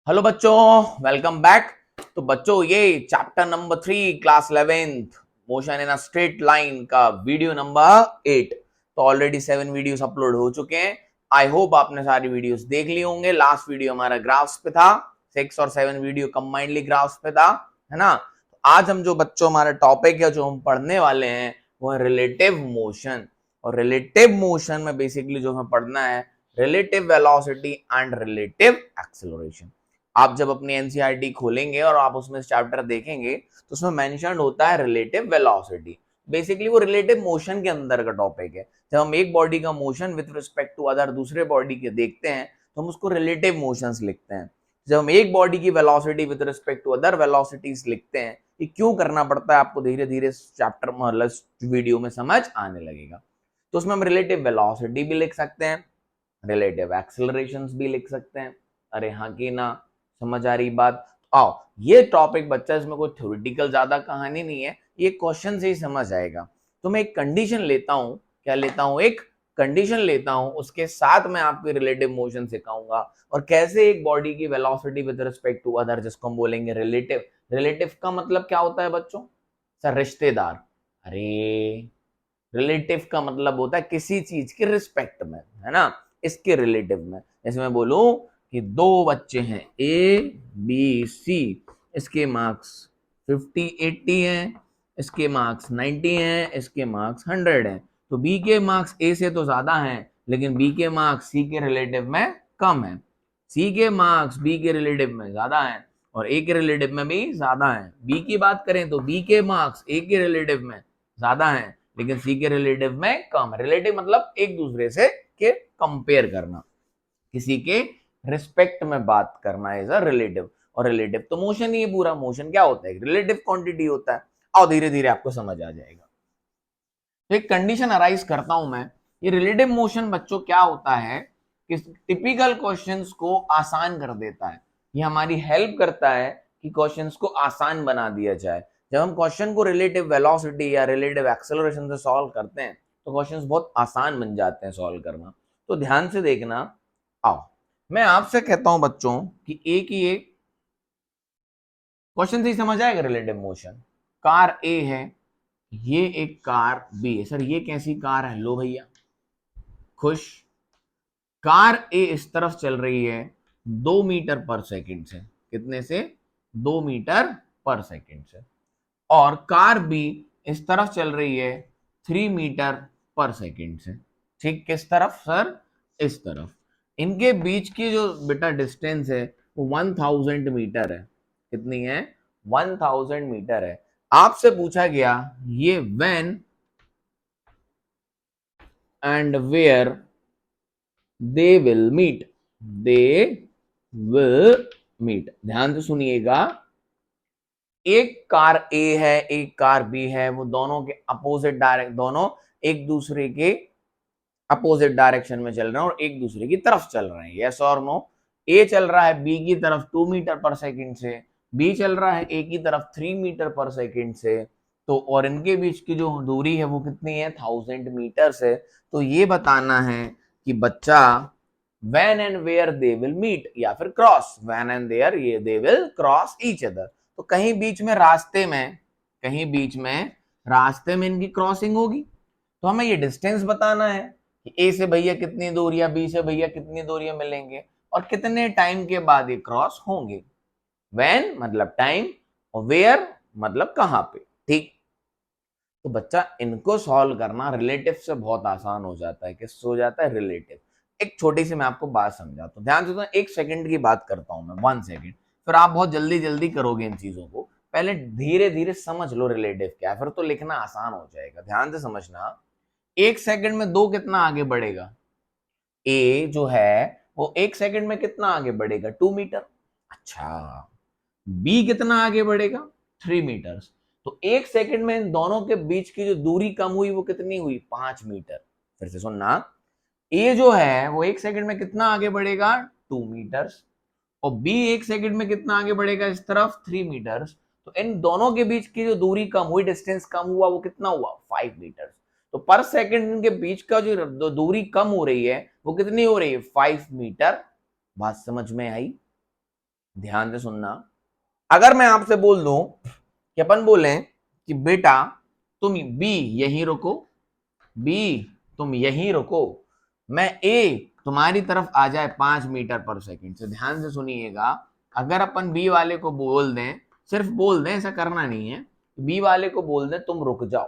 Hello बच्चों, welcome back. तो बच्चों, ये chapter number 3 class 11th motion in a straight line का वीडियो नंबर 8। तो ऑलरेडी 7 वीडियोस अपलोड हो चुके हैं। आई होप आपने सारी वीडियोस देख ली होंगे। लास्ट वीडियो हमारा ग्राफ्स पे था, 6 और 7 वीडियो कंबाइंडली ग्राफ्स पे था, है ना। तो आज हम जो बच्चों हमारा टॉपिक है जो हम पढ़ने वाले हैं वो है रिलेटिव मोशन। और रिलेटिव मोशन में बेसिकली जो हमें पढ़ना है relative velocity and relative acceleration. आप जब अपनी एनसीईआरटी खोलेंगे और आप उसमें चैप्टर देखेंगे तो उसमें मेंशन होता है रिलेटिव वेलोसिटी। बेसिकली वो रिलेटिव मोशन के अंदर का टॉपिक है। जब हम एक बॉडी का motion with respect to other दूसरे बॉडी के देखते हैं तो हम उसको रिलेटिव मोशंस लिखते हैं। जब हम एक बॉडी की velocity with respect to other velocities लिखते हैं, ये क्यों करना पड़ता है आपको धीरे धीरे चैप्टर मतलब वीडियो में समझ आने लगेगा। तो उसमें हम रिलेटिव वेलोसिटी भी लिख सकते हैं, रिलेटिव एक्सेलरेशंस भी लिख सकते हैं। अरे हाँ कि ना, समझ आ रही बात। आओ, ये टॉपिक बच्चा, इसमें कोई थ्योरेटिकल ज्यादा कहानी नहीं है, ये क्वेश्चन से ही समझ आएगा। तो मैं एक कंडीशन लेता हूं, क्या लेता हूं, एक कंडीशन लेता हूं, उसके साथ मैं आपको रिलेटिव मोशन सिखाऊंगा और कैसे एक बॉडी की velocity with respect to other, जिसको हम बोलेंगे रिलेटिव। रिलेटिव का मतलब क्या होता है बच्चों? सर, रिश्तेदार। अरे, रिलेटिव का मतलब होता है किसी चीज के रिस्पेक्ट में, है ना, इसके रिलेटिव में। जैसे मैं बोलूं कि दो बच्चे हैं ए बी सी, इसके मार्क्स 50 80 हैं, इसके मार्क्स 90 हैं, इसके मार्क्स 100 हैं। तो बी के मार्क्स ए से तो ज्यादा हैं, लेकिन बी के मार्क्स सी के रिलेटिव में कम है। सी के मार्क्स बी के रिलेटिव में ज्यादा हैं और ए के रिलेटिव में भी ज्यादा हैं। बी की बात करें तो बी के मार्क्स ए के रिलेटिव में ज्यादा हैं, लेकिन सी के रिलेटिव में कम। रिलेटिव मतलब एक दूसरे से के कंपेयर करना, किसी के रिस्पेक्ट में बात करना इज अ रिलेटिव। और रिलेटिव तो मोशन ही है, पूरा मोशन क्या होता है, रिलेटिव क्वांटिटी होता है। और धीरे धीरे आपको समझ आ जाएगा। तो एक कंडीशन अराइज करता हूं मैं। ये रिलेटिव मोशन बच्चों क्या होता है कि टिपिकल क्वेश्चंस को आसान कर देता है। ये हमारी हेल्प करता है कि क्वेश्चंस को आसान बना दिया जाए। जब हम क्वेश्चन को रिलेटिव वेलोसिटी या रिलेटिव एक्सेलरेशन से सॉल्व करते हैं तो क्वेश्चंस बहुत आसान बन जाते हैं सॉल्व करना। तो ध्यान से देखना। आओ, मैं आपसे कहता हूं बच्चों कि एक ही एक क्वेश्चन से ही समझ आएगा रिलेटिव मोशन। कार ए है, ये एक कार बी है। सर, ये कैसी कार है? लो भैया, खुश। कार ए इस तरफ चल रही है 2 मीटर पर सेकंड से। कितने से? 2 मीटर पर सेकंड से। और कार बी इस तरफ चल रही है 3 मीटर पर सेकंड से। ठीक, किस तरफ सर? इस तरफ। इनके बीच की जो बेटा डिस्टेंस है वो 1000 मीटर है। कितनी है? 1000 मीटर है। आपसे पूछा गया ये when and where they will meet. They will meet, ध्यान से सुनिएगा। एक कार ए है, एक कार बी है, वो दोनों के अपोजिट डायरेक्ट, दोनों एक दूसरे के अपोजिट डायरेक्शन में चल रहे हैं और एक दूसरे की तरफ चल रहे हैं। यस और नो? ए चल रहा है बी की तरफ 2 मीटर पर सेकंड से, बी चल रहा है ए की तरफ 3 मीटर पर सेकंड से। तो और इनके बीच की जो दूरी है वो कितनी है? 1000 मीटर से। तो ये बताना है कि बच्चा when and where they will meet या फिर क्रॉस, व्हेन एंड देयर ये they will cross each other. तो कहीं बीच में रास्ते में, कहीं बीच में रास्ते में इनकी क्रॉसिंग होगी। तो हमें ये डिस्टेंस बताना है कि ए से भैया कितनी दूरियां, बी से भैया कितनी दूरियां मिलेंगे और कितने टाइम के बाद ये क्रॉस होंगे। व्हेन मतलब टाइम और वेयर मतलब कहां पे। ठीक। तो बच्चा, इनको सॉल्व करना रिलेटिव से बहुत आसान हो जाता है। किससे हो जाता है? रिलेटिव। एक छोटी सी मैं आपको बात समझाता हूँ, ध्यान से। तो 1 सेकंड की बात करता हूं मैं, 1 सेकंड। फिर आप बहुत जल्दी जल्दी करोगे इन चीजों को। पहले धीरे धीरे समझ लो रिलेटिव क्या है, फिर तो लिखना आसान हो जाएगा। ध्यान से समझना। 1 सेकंड में दो कितना आगे बढ़ेगा? ए जो है वो 1 सेकंड में कितना आगे बढ़ेगा? 2 मीटर। अच्छा, बी कितना आगे बढ़ेगा? 3 मीटर। तो 1 सेकंड में इन दोनों के बीच की जो दूरी कम हुई वो कितनी हुई? 5 मीटर। फिर से सुनना। ए जो है वो 1 सेकंड में कितना आगे बढ़ेगा? 2 मीटर। और बी 1 सेकंड में कितना आगे बढ़ेगा इस तरफ? 3 मीटर। तो इन दोनों के बीच की जो दूरी कम हुई, डिस्टेंस कम हुआ, वो कितना हुआ? 5 मीटर। तो पर सेकंड इनके बीच का जो दूरी कम हो रही है वो कितनी हो रही है? 5 मीटर। बात समझ में आई? ध्यान से सुनना। अगर मैं आपसे बोल दूं कि अपन बोले कि बेटा तुम बी यहीं रुको, बी तुम यहीं रुको, मैं ए तुम्हारी तरफ आ जाए 5 मीटर पर सेकंड से। ध्यान से सुनिएगा, अगर अपन बी वाले को बोल दें, सिर्फ बोल दें, ऐसा करना नहीं है, बी वाले को बोल दें तुम रुक जाओ,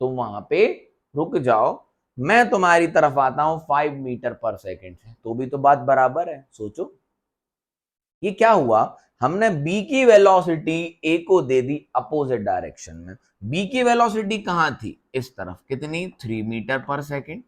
तुम वहां पे रुक जाओ, मैं तुम्हारी तरफ आता हूं 5 मीटर पर सेकंड से, तो भी तो बात बराबर है। सोचो ये क्या हुआ, हमने बी की वेलोसिटी ए को दे दी अपोजिट डायरेक्शन में। बी की वेलोसिटी कहां थी, इस तरफ, कितनी, 3 मीटर पर सेकंड,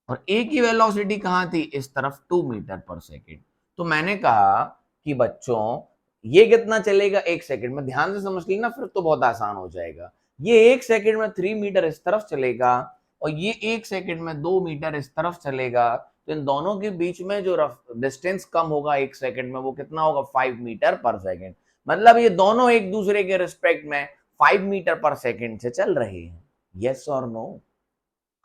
और ए की वेलोसिटी कहां थी, इस तरफ, 2 मीटर पर सेकंड। तो मैंने कहा कि बच्चों ये कितना चलेगा, 1 सेकंड में, ध्यान से समझ लेना फिर तो बहुत आसान हो जाएगा। ये 1 सेकंड में 3 मीटर इस तरफ चलेगा और ये 1 सेकंड में 2 मीटर इस तरफ चलेगा, तो इन दोनों के बीच में जो डिस्टेंस कम होगा 1 सेकंड में, वो कितना होगा, 5 मीटर पर सेकंड। मतलब ये दोनों एक दूसरे के रिस्पेक्ट में 5 मीटर पर सेकंड से चल रहे हैं। यस और नो?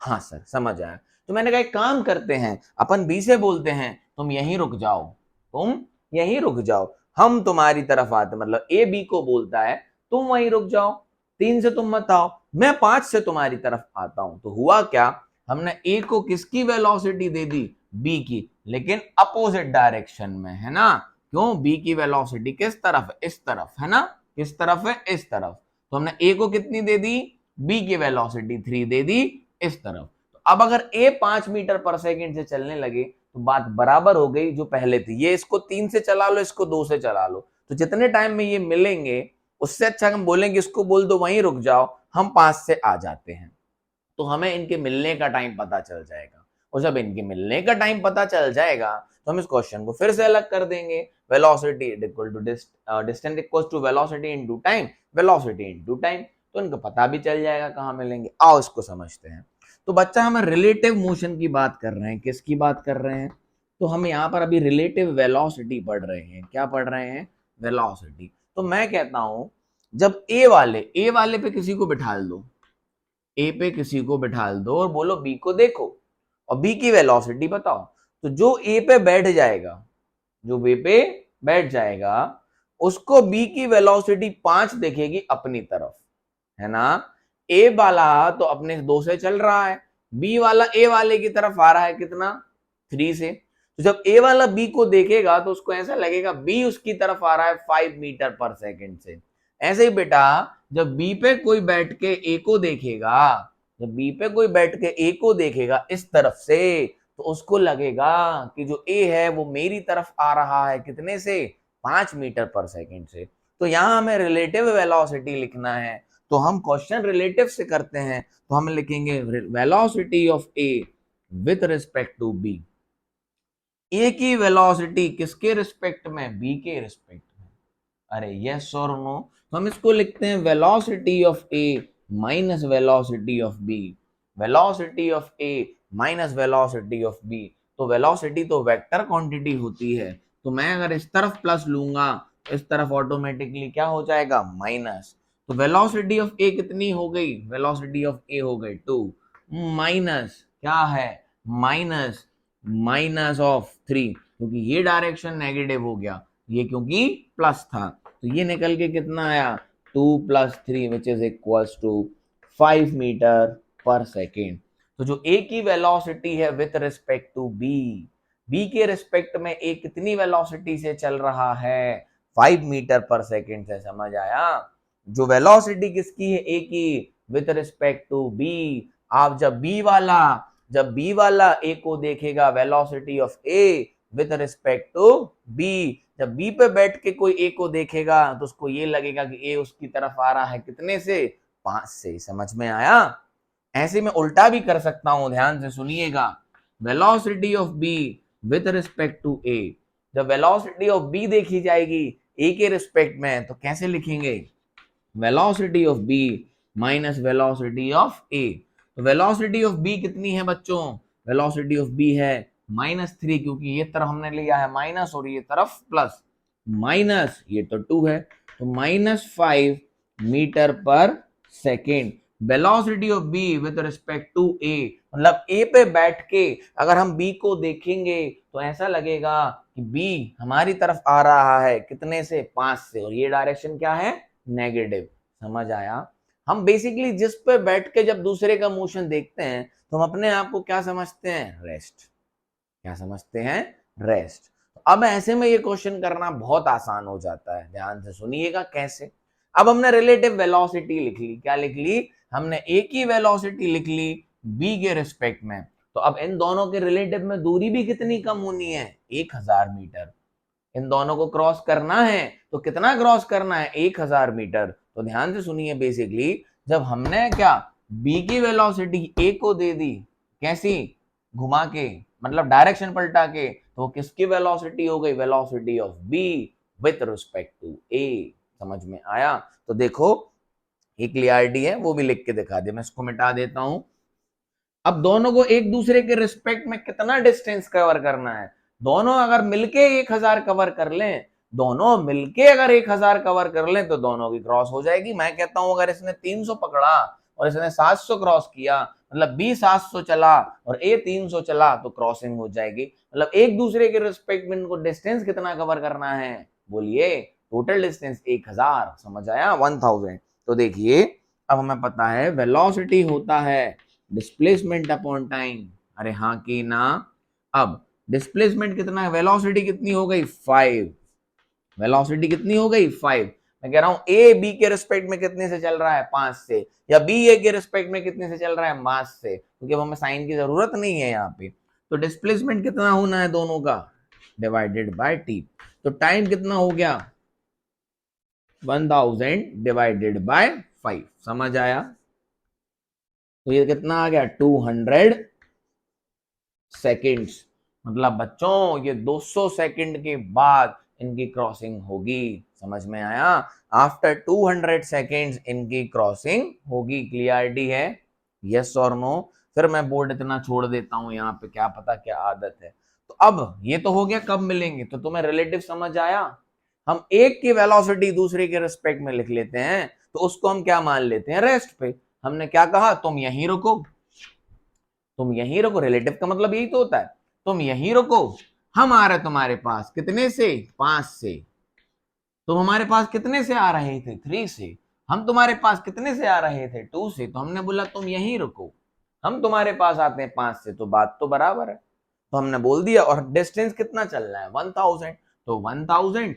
हाँ सर, समझ आया। तो मैंने कहा एक काम करते हैं, अपन बी से बोलते हैं तुम यहीं रुक जाओ, तुम यहीं रुक जाओ, हम तुम्हारी तरफ आते, मतलब ए बी को बोलता है तुम वहीं रुक जाओ, 3 से तुम मत आओ, मैं 5 से तुम्हारी तरफ आता हूं। तो हुआ क्या, हमने ए को किसकी वेलोसिटी दे दी, बी की, लेकिन अपोजिट डायरेक्शन में, है ना। क्यों, बी की वेलोसिटी किस तरफ है, इस तरफ, है ना, किस तरफ है, इस तरफ। तो हमने ए को कितनी दे दी, बी की वेलोसिटी 3 दे दी, इस तरफ। तो अब अगर ए 5 मीटर पर सेकंड से चलने लगे तो बात बराबर हो गई जो पहले थी। ये इसको 3 से चला लो, इसको 2 से चला लो, तो जितने टाइम में ये मिलेंगे उससे अच्छा हम बोलेंगे इसको बोल दो वहीं रुक जाओ, हम 5 से आ जाते हैं, तो हमें इनके मिलने का टाइम पता चल जाएगा। और जब इनके मिलने का टाइम पता चल जाएगा तो हम इस क्वेश्चन को फिर से अलग कर देंगे, velocity equal to distance equal to velocity into time, velocity into time, तो इनको पता भी चल जाएगा कहां मिलेंगे। आओ इसको समझते हैं। तो बच्चा हम रिलेटिव मोशन की बात कर रहे हैं, किसकी बात कर रहे हैं, तो हम यहाँ पर अभी रिलेटिव वेलोसिटी पढ़ रहे हैं। क्या पढ़ रहे हैं, वेलोसिटी। तो मैं कहता हूं जब ए वाले पे किसी को बिठा दो, ए पे किसी को बिठा दो और बोलो बी को देखो और बी की वेलोसिटी बताओ, तो जो ए पे बैठ जाएगा, जो बी पे बैठ जाएगा उसको बी की वेलोसिटी 5 दिखेगी अपनी तरफ, है ना। ए वाला तो अपने 2 से चल रहा है, बी वाला ए वाले की तरफ आ रहा है कितना, 3 से। तो जब ए वाला बी को देखेगा तो उसको ऐसा लगेगा बी उसकी तरफ आ रहा है 5 मीटर पर सेकंड से। ऐसे ही बेटा जब बी पे कोई बैठ के ए को देखेगा, जब बी पे कोई बैठ के ए को देखेगा इस तरफ से, तो उसको लगेगा कि जो ए है वो मेरी तरफ आ रहा है, कितने से, 5 मीटर पर सेकंड से। तो यहां हमें रिलेटिव वेलोसिटी लिखना है, तो हम क्वेश्चन रिलेटिव से करते हैं, तो हम लिखेंगे velocity of A with respect to B. A की वेलोसिटी किसके रिस्पेक्ट में, बी के रिस्पेक्ट में। अरे यस और नो, तो हम इसको लिखते हैं velocity of A minus velocity of B, velocity of A minus velocity of B. तो वेलोसिटी तो वेक्टर क्वांटिटी होती है, तो मैं अगर इस तरफ प्लस लूंगा इस तरफ ऑटोमेटिकली क्या हो जाएगा, माइनस। तो वेलोसिटी ऑफ ए कितनी हो गई, वेलोसिटी ऑफ ए हो गई 2, माइनस क्या है, माइनस माइनस ऑफ 3, क्योंकि ये डायरेक्शन नेगेटिव हो गया, ये क्योंकि प्लस था, तो ये निकल के कितना आया, 2 + 3 which is equals to 5 metre per second. तो जो ए की वेलोसिटी है with respect to B, B के रिस्पेक्ट में ए कितनी वेलोसिटी से चल रहा है, 5 मीटर पर सेकेंड से। समझ आया, जो वेलोसिटी किसकी है, ए की, विथ रिस्पेक्ट टू बी। आप जब बी वाला ए को देखेगा velocity of A with respect to B, जब बी पे बैठ के कोई ए को देखेगा तो उसको ये लगेगा कि ए उसकी तरफ आ रहा है कितने से, 5 से। समझ में आया। ऐसे में उल्टा भी कर सकता हूं, ध्यान से सुनिएगा, velocity of B with respect to A, जब वेलोसिटी ऑफ बी देखी जाएगी ए के रिस्पेक्ट में तो कैसे लिखेंगे, velocity of B minus velocity of A. तो वेलोसिटी ऑफ बी कितनी है बच्चों, वेलोसिटी ऑफ बी है -3, क्योंकि ये तरफ हमने लिया है माइनस और ये तरफ प्लस, माइनस ये तो 2 है, तो -5 metre per second. Velocity of B with respect to A, मतलब ए पे बैठ के अगर हम बी को देखेंगे तो ऐसा लगेगा कि बी हमारी तरफ आ रहा है कितने से, 5 से, और ये डायरेक्शन क्या है, नेगेटिव। समझ आया? हम बेसिकली जिस पे बैठ के जब दूसरे का मोशन देखते हैं तो हम अपने आप को क्या समझते हैं, रेस्ट। क्या समझते हैं, रेस्ट। अब ऐसे में ये क्वेश्चन करना बहुत आसान हो जाता है, ध्यान से सुनिएगा कैसे। अब हमने रिलेटिव वेलोसिटी लिख ली, क्या लिख ली, हमने ए की वेलोसिटी लिख ली बी के रिस्पेक्ट में। तो अब इन दोनों के रिलेटिव में दूरी भी कितनी कम होनी है, 1000 मीटर। इन दोनों को क्रॉस करना है तो कितना क्रॉस करना है, 1000 मीटर। तो ध्यान से सुनिए, बेसिकली जब हमने क्या बी की वेलोसिटी ए को दे दी, कैसी, घुमा के, मतलब डायरेक्शन पलटा के, तो किसकी वेलोसिटी हो गई, velocity of B with respect to A. समझ में आया? तो देखो एक क्लियरिटी है, वो भी लिख के दिखा दे, मैं इसको मिटा देता हूं। अब दोनों को एक दूसरे के रिस्पेक्ट में कितना डिस्टेंस कवर करना है, दोनों अगर मिलके 1000 कवर कर लें, दोनों मिलके अगर 1000 कवर कर लें तो दोनों की क्रॉस हो जाएगी। मैं कहता हूं अगर इसने 300 पकड़ा और इसने 700 क्रॉस किया, मतलब बी 700 चला और ए 300 चला, तो क्रॉसिंग हो जाएगी। मतलब एक दूसरे के रिस्पेक्ट में इनको डिस्टेंस कितना कवर करना है, बोलिए, टोटल डिस्टेंस 1000। समझ आया, 1000। तो देखिए अब हमें पता है वेलोसिटी होता है डिस्प्लेसमेंट अपॉन टाइम, अरे हाँ कि ना। अब डिस्प्लेसमेंट कितना है, वेलोसिटी कितनी हो गई, 5। वेलोसिटी कितनी हो गई, 5। मैं कह रहा हूं ए बी के रिस्पेक्ट में कितने से चल रहा है, 5 से, या बी ए के रिस्पेक्ट में कितने से चल रहा है, 5 से, क्योंकि अब हमें साइन की जरूरत नहीं है यहाँ पे। तो डिस्प्लेसमेंट कितना होना है दोनों का, डिवाइडेड बाय टी। तो टाइम कितना हो गया, 1000 डिवाइडेड बाय 5। समझ आया? तो ये कितना आ गया, 200 सेकेंड्स। मतलब बच्चों ये 200 सेकंड के बाद इनकी क्रॉसिंग होगी। समझ में आया? आफ्टर 200 सेकेंड्स इनकी क्रॉसिंग होगी। क्लियरिटी है, यस और नो? फिर मैं बोर्ड इतना छोड़ देता हूं यहाँ पे, क्या पता क्या आदत है। तो अब ये तो हो गया कब मिलेंगे, तो तुम्हें रिलेटिव समझ आया। हम एक की वेलोसिटी दूसरे के रिस्पेक्ट में लिख लेते हैं तो उसको हम क्या मान लेते हैं, रेस्ट पे। हमने क्या कहा, तुम यहीं रुको, तुम यहीं रुको। रिलेटिव का मतलब यही तो होता है, तुम यहीं रुको, हम आ रहे तुम्हारे पास कितने से, 5 से। तुम हमारे पास कितने से आ रहे थे, 3 से। हम तुम्हारे पास कितने से आ रहे थे, 2 से। तो हमने बोला तुम यहीं रुको, हम तुम्हारे पास आते हैं 5 से, तो बात तो बराबर है। तो हमने बोल दिया, और डिस्टेंस कितना चल रहा है, 1000। तो 1000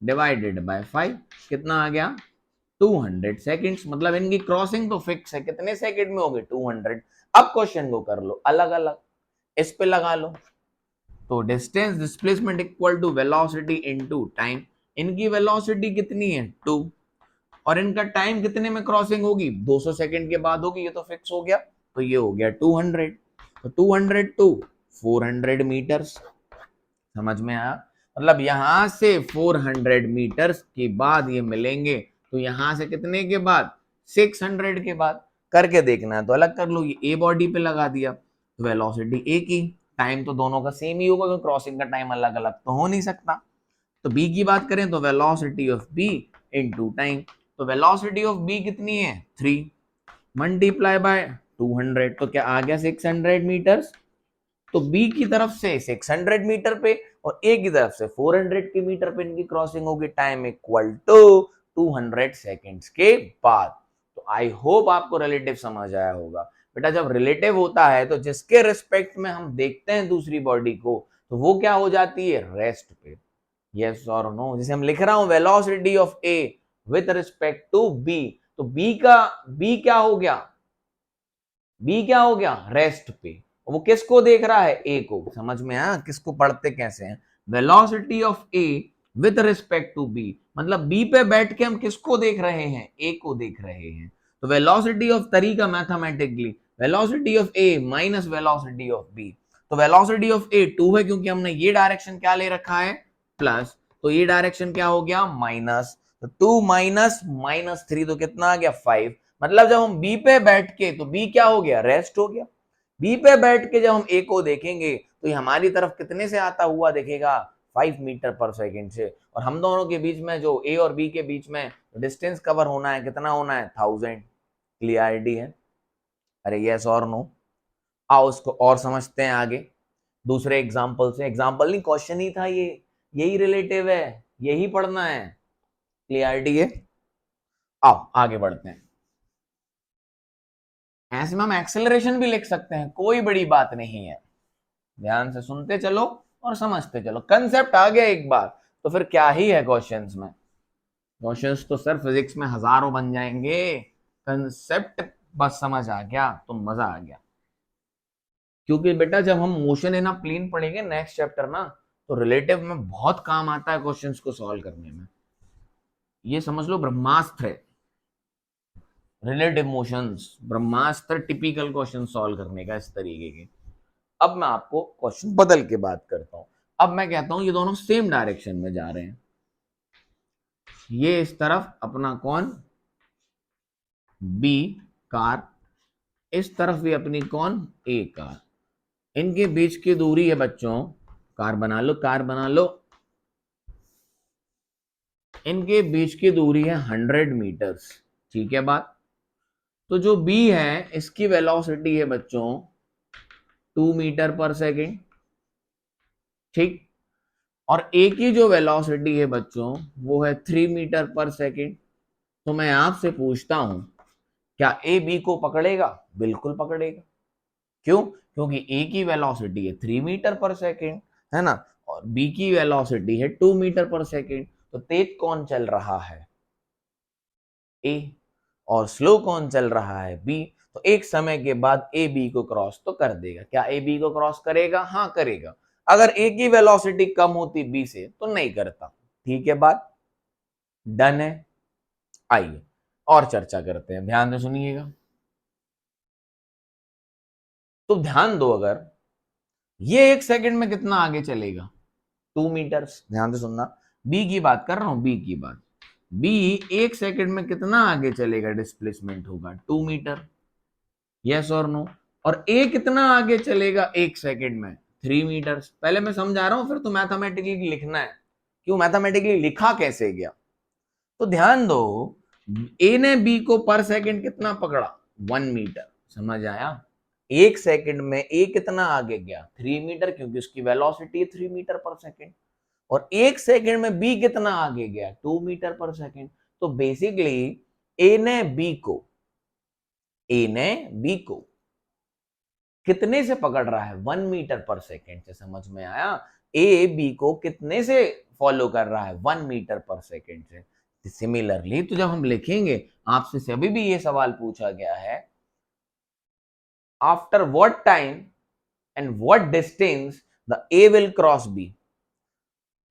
डिवाइडेड बाय 5 कितना आ गया, 200 सेकेंड्स। मतलब इनकी क्रॉसिंग तो फिक्स है, कितने सेकंड में होगी, 200। अब क्वेश्चन को कर लो अलग अलग, इस पे लगा लो। तो distance displacement equal to velocity into time. इनकी वेलोसिटी कितनी है, 2, और इनका टाइम कितने में क्रॉसिंग होगी, 200 सेकंड के बाद होगी, ये तो फिक्स हो गया। तो ये हो गया 200। तो 200 टू 400 मीटर्स। समझ में आया? मतलब यहां से 400 मीटर्स के बाद ये मिलेंगे, तो यहां से कितने के बाद, 600 के बाद। करके देखना है तो अलग कर लो, ये ए बॉडी पे लगा दिया तो वेलोसिटी ए की, टाइम तो दोनों का सेम ही होगा क्योंकि क्रॉसिंग का टाइम अलग अलग तो हो नहीं सकता। तो बी की बात करें तो velocity of B into time. तो वेलोसिटी ऑफ बी कितनी है, 3 मल्टीप्लाई बाय 200, तो क्या आ गया, 600 मीटर्स। तो बी की तरफ से 600 मीटर पे और ए की तरफ से 400 के मीटर पे इनकी क्रॉसिंग होगी, टाइम इक्वल टू 200 सेकेंड्स के बाद। तो आई होप आपको रिलेटिव समझ आया होगा। बेटा जब रिलेटिव होता है तो जिसके रिस्पेक्ट में हम देखते हैं दूसरी बॉडी को, तो वो क्या हो जाती है, रेस्ट पे। यस और नो? जैसे हम लिख रहा हूं velocity of A with respect to B, तो बी क्या हो गया, बी क्या हो गया, रेस्ट पे। वो किसको देख रहा है, ए को। समझ में आया किसको पढ़ते कैसे हैं, velocity of A with respect to B, मतलब बी पे बैठ के हम किसको देख रहे हैं, ए को देख रहे हैं। तो वेलोसिटी ऑफ, तरीका mathematically, velocity of A minus velocity of B. तो वेलोसिटी ऑफ ए 2 है क्योंकि हमने ये डायरेक्शन क्या ले रखा है, प्लस, तो ये डायरेक्शन क्या हो गया, माइनस। तो 2 माइनस माइनस 3 तो कितना आ गया, 5। मतलब जब हम बी पे बैठ के, तो बी क्या हो गया, रेस्ट हो गया। बी पे बैठ के जब हम ए को देखेंगे तो ये हमारी तरफ कितने से आता हुआ दिखेगा, 5 मीटर पर सेकेंड से। और हम दोनों के बीच में जो ए और बी के बीच में डिस्टेंस कवर होना है, कितना होना है, 1000। क्लियरिटी है? अरे यस और नो? आओ उसको और समझते हैं आगे दूसरे एग्जाम्पल से। एग्जाम्पल नहीं, क्वेश्चन ही था ये, यही रिलेटिव है, यही पढ़ना है। क्लियरिटी है? आओ आगे बढ़ते हैं। ऐसे में हम एक्सेलरेशन भी लिख सकते हैं, कोई बड़ी बात नहीं है। ध्यान से सुनते चलो और समझते चलो। कंसेप्ट आ गया एक बार तो फिर क्या ही है क्वेश्चंस में। क्वेश्चंस तो सर फिजिक्स में हजारों बन जाएंगे, कंसेप्ट बस समझ आ गया तो मजा आ गया। क्योंकि बेटा जब हम मोशन इन अ प्लेन पढ़ेंगे नेक्स्ट चैप्टर ना, तो रिलेटिव में बहुत काम आता है क्वेश्चंस को सॉल्व करने में। ये समझ लो ब्रह्मास्त्र है, रिलेटिव मोशंस ब्रह्मास्त्र, टिपिकल क्वेश्चन सॉल्व करने का इस तरीके के। अब मैं आपको क्वेश्चन बदल के बात करता हूं। अब मैं कहता हूं ये दोनों सेम डायरेक्शन में जा रहे हैं। ये इस तरफ अपना कौन, बी कार, इस तरफ भी अपनी कौन, ए कार। इनके बीच की दूरी है बच्चों, कार बना लो, कार बना लो, इनके बीच की दूरी है 100 मीटर्स। ठीक है बात? तो जो b है इसकी वेलोसिटी है बच्चों 2 मीटर पर सेकेंड। ठीक? और a की जो वेलोसिटी है बच्चों वो है 3 मीटर पर सेकेंड। तो मैं आपसे पूछता हूं क्या a b को पकड़ेगा? बिल्कुल पकड़ेगा। क्यों? क्योंकि a की वेलोसिटी है 3 मीटर पर सेकेंड, है ना, और b की वेलोसिटी है 2 मीटर पर सेकेंड। तो तेज कौन चल रहा है? a। और स्लो कौन चल रहा है? b। तो एक समय के बाद a b को क्रॉस तो कर देगा। क्या a b को क्रॉस करेगा? हाँ करेगा। अगर a की वेलोसिटी कम होती b से तो नहीं करता। ठीक है बात? डन है? आइए और चर्चा करते हैं, ध्यान से सुनिएगा। तो ध्यान दो, अगर ये एक सेकंड में कितना आगे चलेगा? 2 मीटर। ध्यान से सुनना, बी की बात कर रहा हूं, बी की बात। बी एक सेकंड में कितना आगे चलेगा? डिस्प्लेसमेंट होगा 2 मीटर। यस और नो? और ए कितना आगे चलेगा एक सेकंड में? 3 मीटर। पहले मैं समझा रहा हूं, फिर तो मैथमेटिकली लिखना है। क्यों मैथमेटिकली लिखा कैसे गया? तो ध्यान दो, ए ने बी को पर सेकंड कितना पकड़ा? 1 मीटर। समझ आया? एक सेकंड में ए कितना आगे गया? 3 मीटर, क्योंकि उसकी वेलोसिटी 3 मीटर पर सेकंड। और एक सेकंड में बी कितना आगे गया? 2 मीटर पर सेकंड। तो बेसिकली ए ने बी को, ए ने बी को कितने से पकड़ रहा है? 1 मीटर पर सेकंड से। समझ में आया? ए बी को कितने से फॉलो कर रहा है? 1 मीटर पर सेकंड से। सिमिलरली तो जब हम लिखेंगे, आपसे अभी भी ये सवाल पूछा गया है, after what time and what distance the A will cross B.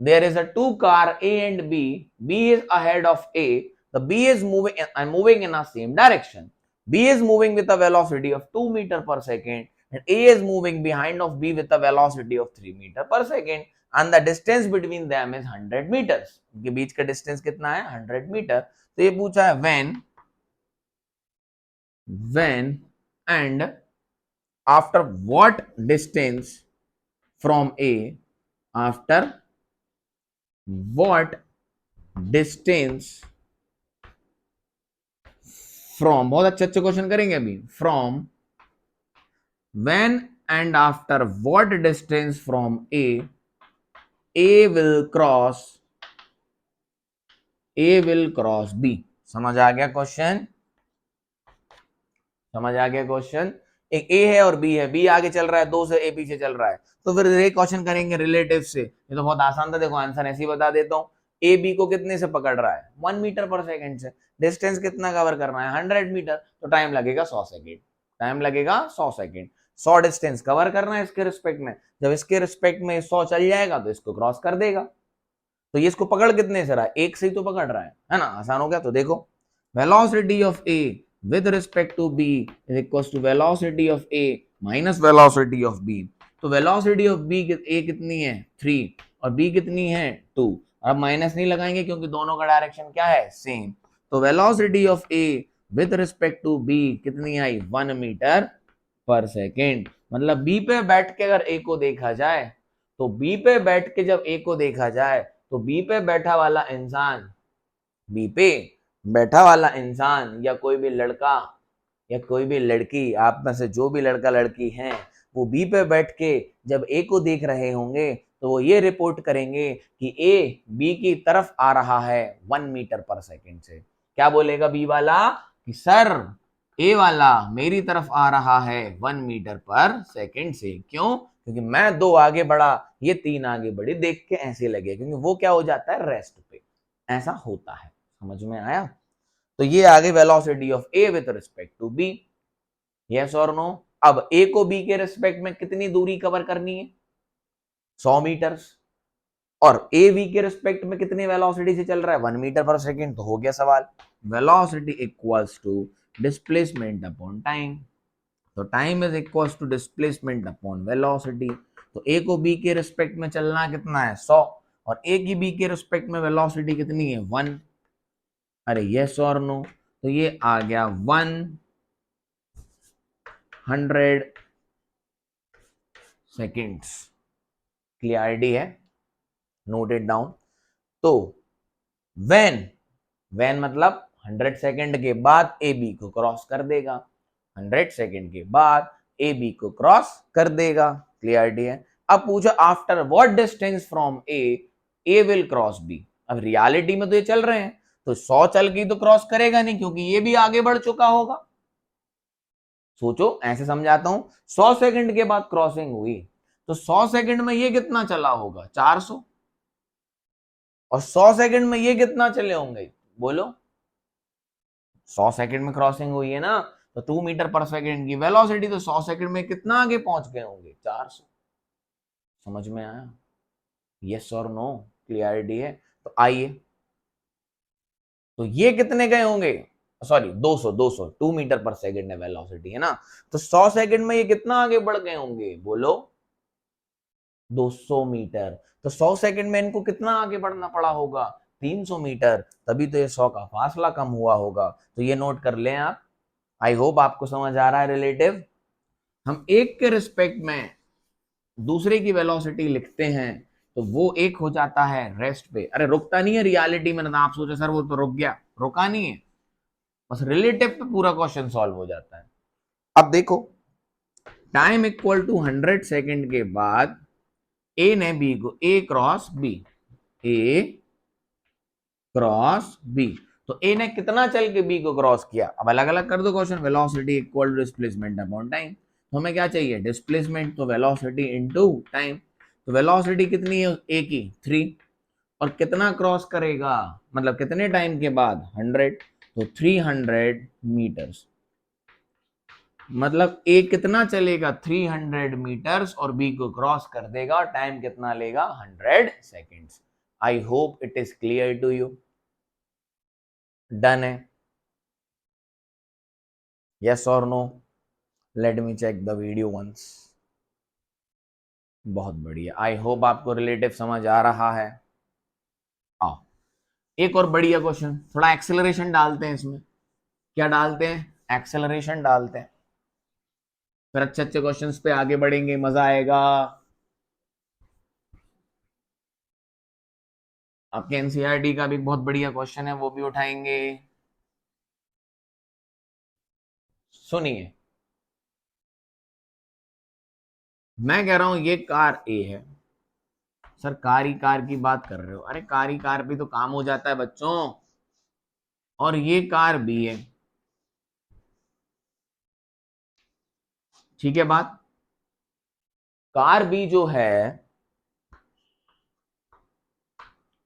There is a two car A and B. B is ahead of A. The B is moving in a same direction. B is moving with a velocity of 2 meter per second and A is moving behind of B with a velocity of 3 meter per second and the distance between them is 100 meters. इनके बीच का distance कितना है? 100 meter. तो ये पूछा है when and after what distance from A, after what distance from, बहुत अच्छे अच्छे क्वेश्चन करेंगे अभी, from when and after what distance from A will cross B. समझ आ गया क्वेश्चन? समझ आ गया क्वेश्चन? एक ए है और बी है, बी आगे चल रहा है 2 से, ए पीछे चल रहा है। तो फिर ये क्वेश्चन करेंगे रिलेटिव से। ये तो बहुत आसान था, देखो आंसर ऐसे ही बता देता हूँ। ए बी को कितने से पकड़ रहा है? 1 मीटर पर सेकंड से। डिस्टेंस कितना कवर करना है? 100 मीटर। तो टाइम लगेगा 100 सेकंड। टाइम लगेगा 100 सेकंड। 100 डिस्टेंस कवर करना है इसके रिस्पेक्ट में। जब इसके रिस्पेक्ट में 100 चल जाएगा तो इसको क्रॉस कर देगा। तो ये इसको पकड़ कितने से रहा है? एक से ही तो पकड़ रहा है ना? आसान हो गया। तो देखो, velocity of A with respect to b is equals to velocity of a minus velocity of b. तो velocity of b a कितनी है? 3 और b कितनी है? 2। अब माइनस नहीं लगाएंगे क्योंकि दोनों का डायरेक्शन क्या है? सेम। तो velocity of a with respect to b कितनी आई? 1 मीटर पर सेकेंड। मतलब b पे बैठ के अगर a को देखा जाए, तो b पे बैठ के जब a को देखा जाए तो b पे बैठा वाला इंसान, b पे बैठा वाला इंसान या कोई भी लड़का या कोई भी लड़की, आप में से जो भी लड़का लड़की हैं, वो बी पे बैठ के जब ए को देख रहे होंगे तो वो ये रिपोर्ट करेंगे कि ए बी की तरफ आ रहा है 1 मीटर पर सेकेंड से। क्या बोलेगा बी वाला कि सर ए वाला मेरी तरफ आ रहा है 1 मीटर पर सेकेंड से। क्यों? क्योंकि मैं 2 आगे बढ़ा, ये 3 आगे बढ़ी, देख के ऐसे लगे, क्योंकि वो क्या हो जाता है, रेस्ट पे। ऐसा होता है। समझ में आया? तो ये आगे velocity of A with respect to B. Yes और नो? अब ए को बी के रिस्पेक्ट में कितनी दूरी कवर करनी है? 100 मीटर्स। और ए बी के रिस्पेक्ट में कितनी वेलोसिटी से चल रहा है? 1 मीटर पर सेकेंड। तो हो गया सवाल, velocity equals to displacement upon time. तो time is equals to displacement upon velocity. तो ए को बी के रिस्पेक्ट में चलना कितना है? 100। और ए की बी के रिस्पेक्ट में वेलोसिटी कितनी है? 1। अरे यस और नो? तो ये आ गया 100 सेकेंड्स। क्लियरिटी है? Note it down. तो व्हेन मतलब 100 सेकेंड के बाद ए बी को क्रॉस कर देगा। 100 सेकेंड के बाद ए बी को क्रॉस कर देगा। क्लियरिटी है? अब पूछो after what distance from A will cross B. अब रियलिटी में तो ये चल रहे हैं, तो 100 चल के तो क्रॉस करेगा नहीं, क्योंकि ये भी आगे बढ़ चुका होगा। सोचो, ऐसे समझाता हूं। 100 सेकंड के बाद क्रॉसिंग हुई, तो 100 सेकंड में ये कितना चला होगा? 400। और 100 सेकंड में ये कितना चले होंगे? बोलो। 100 सेकंड में क्रॉसिंग हुई है ना, तो 2 मीटर पर सेकंड की वेलोसिटी, तो 100 सेकंड में कितना आगे पहुंच गए होंगे? 400। समझ में आया? यस और नो? क्लियरिटी है? तो आइए, तो ये कितने गए होंगे? सॉरी, 200। 2 मीटर पर सेकंड है वेलोसिटी, है ना? तो 100 सेकंड में ये कितना आगे बढ़ गए होंगे? बोलो। 200 मीटर। तो 100 सेकंड में इनको कितना आगे बढ़ना पड़ा होगा? 300 मीटर। तभी तो ये 100 का फासला कम हुआ होगा। तो ये नोट कर लें आप। आई होप आपको समझ आ रहा है रिलेटिव। हम एक के रिस्पेक्ट में दूसरे की वेलोसिटी लिखते हैं, तो वो एक हो जाता है रेस्ट पे। अरे रुकता नहीं है रियलिटी में, ना आप सोचे सर वो तो रुक गया, रुका नहीं है, बस रिलेटिव पे पूरा क्वेश्चन सॉल्व हो जाता है। अब देखो, टाइम इक्वल टू 100 सेकंड के बाद ए ने बी को, ए क्रॉस बी, ए क्रॉस बी, तो ए ने कितना चल के बी को क्रॉस किया? अब अलग अलग कर दो question. Velocity equal to displacement upon time. तो हमें क्या चाहिए? डिस्प्लेसमेंट, तो वेलोसिटी इनटू टाइम। तो वेलोसिटी कितनी है ए की? 3। और कितना क्रॉस करेगा, मतलब कितने टाइम के बाद? 100। तो 300 मीटर्स। मतलब ए कितना चलेगा? 300 मीटर्स, और बी को क्रॉस कर देगा। टाइम कितना लेगा? 100 seconds. I hope it is clear to you. Done है? यस और no? Let me check the video once. बहुत बढ़िया। आई होप आपको रिलेटिव समझ आ रहा है। आओ, एक और बढ़िया क्वेश्चन। थोड़ा एक्सेलरेशन डालते हैं इसमें। क्या डालते हैं? एक्सेलरेशन डालते हैं, फिर अच्छे अच्छे क्वेश्चंस पे आगे बढ़ेंगे, मजा आएगा। आपके एनसीईआरटी का भी बहुत बढ़िया क्वेश्चन है, वो भी उठाएंगे। सुनिए, मैं कह रहा हूं ये कार ए है। सर कार ही कार की बात कर रहे हो? अरे कार ही कार भी तो काम हो जाता है बच्चों। और ये कार बी है, ठीक है बात? कार बी जो है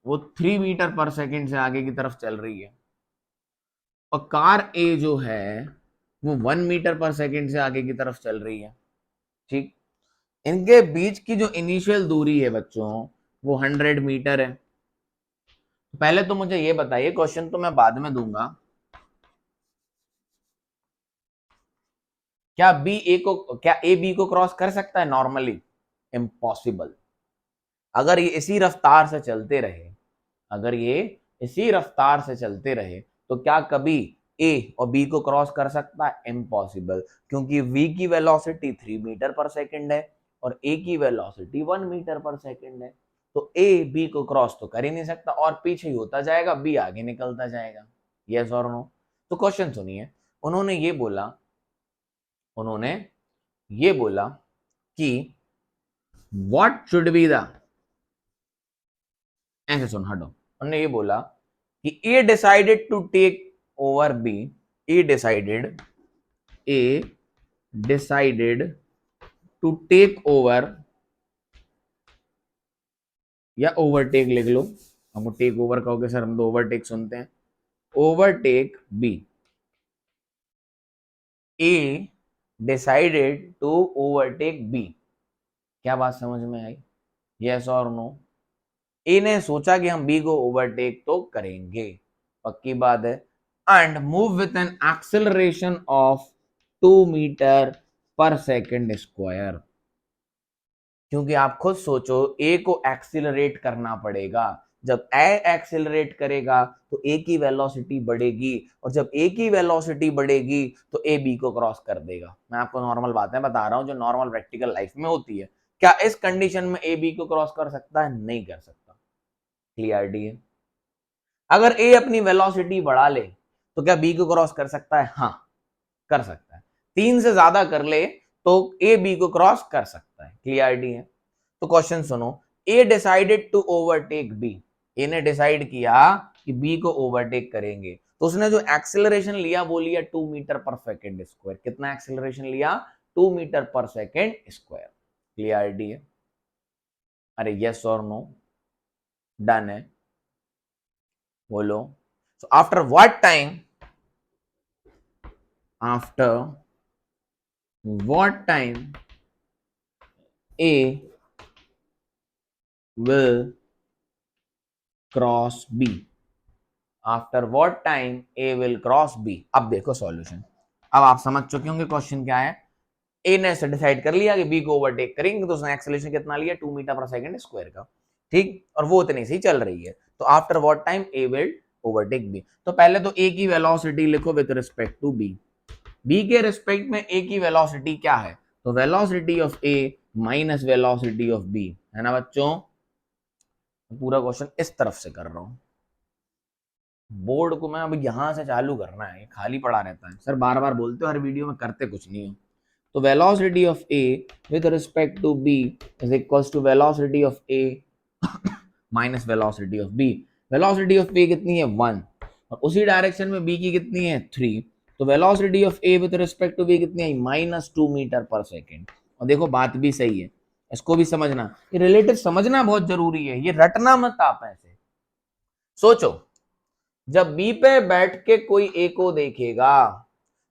वो 3 मीटर पर सेकेंड से आगे की तरफ चल रही है, और कार ए जो है वो 1 मीटर पर सेकेंड से आगे की तरफ चल रही है। ठीक, इनके बीच की जो इनिशियल दूरी है बच्चों, वो 100 मीटर है। पहले तो मुझे ये बताइए, क्वेश्चन तो मैं बाद में दूंगा, क्या ए बी को क्रॉस कर सकता है नॉर्मली? इम्पॉसिबल। अगर ये इसी रफ्तार से चलते रहे, अगर ये इसी रफ्तार से चलते रहे, तो क्या कभी ए और बी को क्रॉस कर सकता है? इम्पॉसिबल। क्योंकि वी की वेलोसिटी 3 मीटर पर सेकेंड है, और ए की वेलोसिटी 1 मीटर पर सेकेंड है। तो ए बी को क्रॉस तो कर ही नहीं सकता, और पीछे ही होता जाएगा, बी आगे निकलता जाएगा। यस और नो? तो क्वेश्चन सुनिए, उन्होंने ये बोला उन्होंने ये बोला कि व्हाट शुड बी द, ऐसे सुन हटो, उन्होंने ये बोला कि A decided to take over B, A decided to take over, या ओवरटेक लिख लो, हमको टेक ओवर कहोगे सर, हम तो ओवरटेक सुनते हैं, overtake B, A decided to overtake B. क्या बात समझ में आई? यस और नो? ए ने सोचा कि हम बी को ओवरटेक तो करेंगे, पक्की बात है, and move with an acceleration of 2 metre per second square. क्योंकि आप खुद सोचो, ए को एक्सीलरेट करना पड़ेगा, जब ए एक्सीलरेट करेगा तो ए की वेलोसिटी बढ़ेगी, और जब ए की वेलोसिटी बढ़ेगी तो ए बी को क्रॉस कर देगा। मैं आपको नॉर्मल बातें बता रहा हूं जो नॉर्मल प्रैक्टिकल लाइफ में होती है। क्या इस कंडीशन में ए बी को क्रॉस कर सकता है? नहीं कर सकता। क्लियरिटी है? अगर ए अपनी वेलोसिटी बढ़ा ले तो क्या बी को क्रॉस कर सकता है? हाँ, कर सकता है। 3 से ज्यादा कर ले तो ए बी को क्रॉस कर सकता है। क्लियरिटी है? तो क्वेश्चन सुनो, ए डिसाइडेड टू ओवरटेक बी, ए ने डिसाइड किया कि बी को ओवरटेक करेंगे, तो उसने जो एक्सेलरेशन लिया वो लिया 2 मीटर पर सेकेंड स्क्वायर। कितना एक्सेलरेशन लिया? 2 metre per second square. Clarity है? अरे यस और नो? डन है? बोलो। So after what time, after what time A will cross B, after what time A will cross B। अब देखो solution, अब आप समझ चुके होंगे क्वेश्चन क्या है। ए ने डिसाइड कर लिया कि बी को ओवरटेक करेंगे, तो उसने एक्सेलरेशन कितना लिया? 2 मीटर पर सेकंड स्क्वायर का, ठीक, और वो उतनी सी चल रही है। तो after what time A will overtake B, तो पहले तो ए की वेलोसिटी लिखो with respect to B. B के रिस्पेक्ट में ए की वेलोसिटी क्या है? तो velocity of A minus velocity of B, है ना बच्चों? पूरा क्वेश्चन इस तरफ से कर रहा हूं, बोर्ड को मैं अब यहां से चालू करना है, खाली पड़ा रहता है। सर बार बार बोलते हो हर वीडियो में, करते कुछ नहीं हो। तो velocity of A with respect to B is equals to velocity of A minus velocity of B. Velocity of A कितनी है? 1, और उसी डायरेक्शन में बी की कितनी है? 3। तो velocity of A with respect to B कितनी है? -2 मीटर पर सेकेंड। और देखो बात भी सही है, इसको भी समझना, ये रिलेटिव समझना बहुत जरूरी है, ये रटना मत आप ऐसे। सोचो, जब बी पे बैठ के कोई ए को देखेगा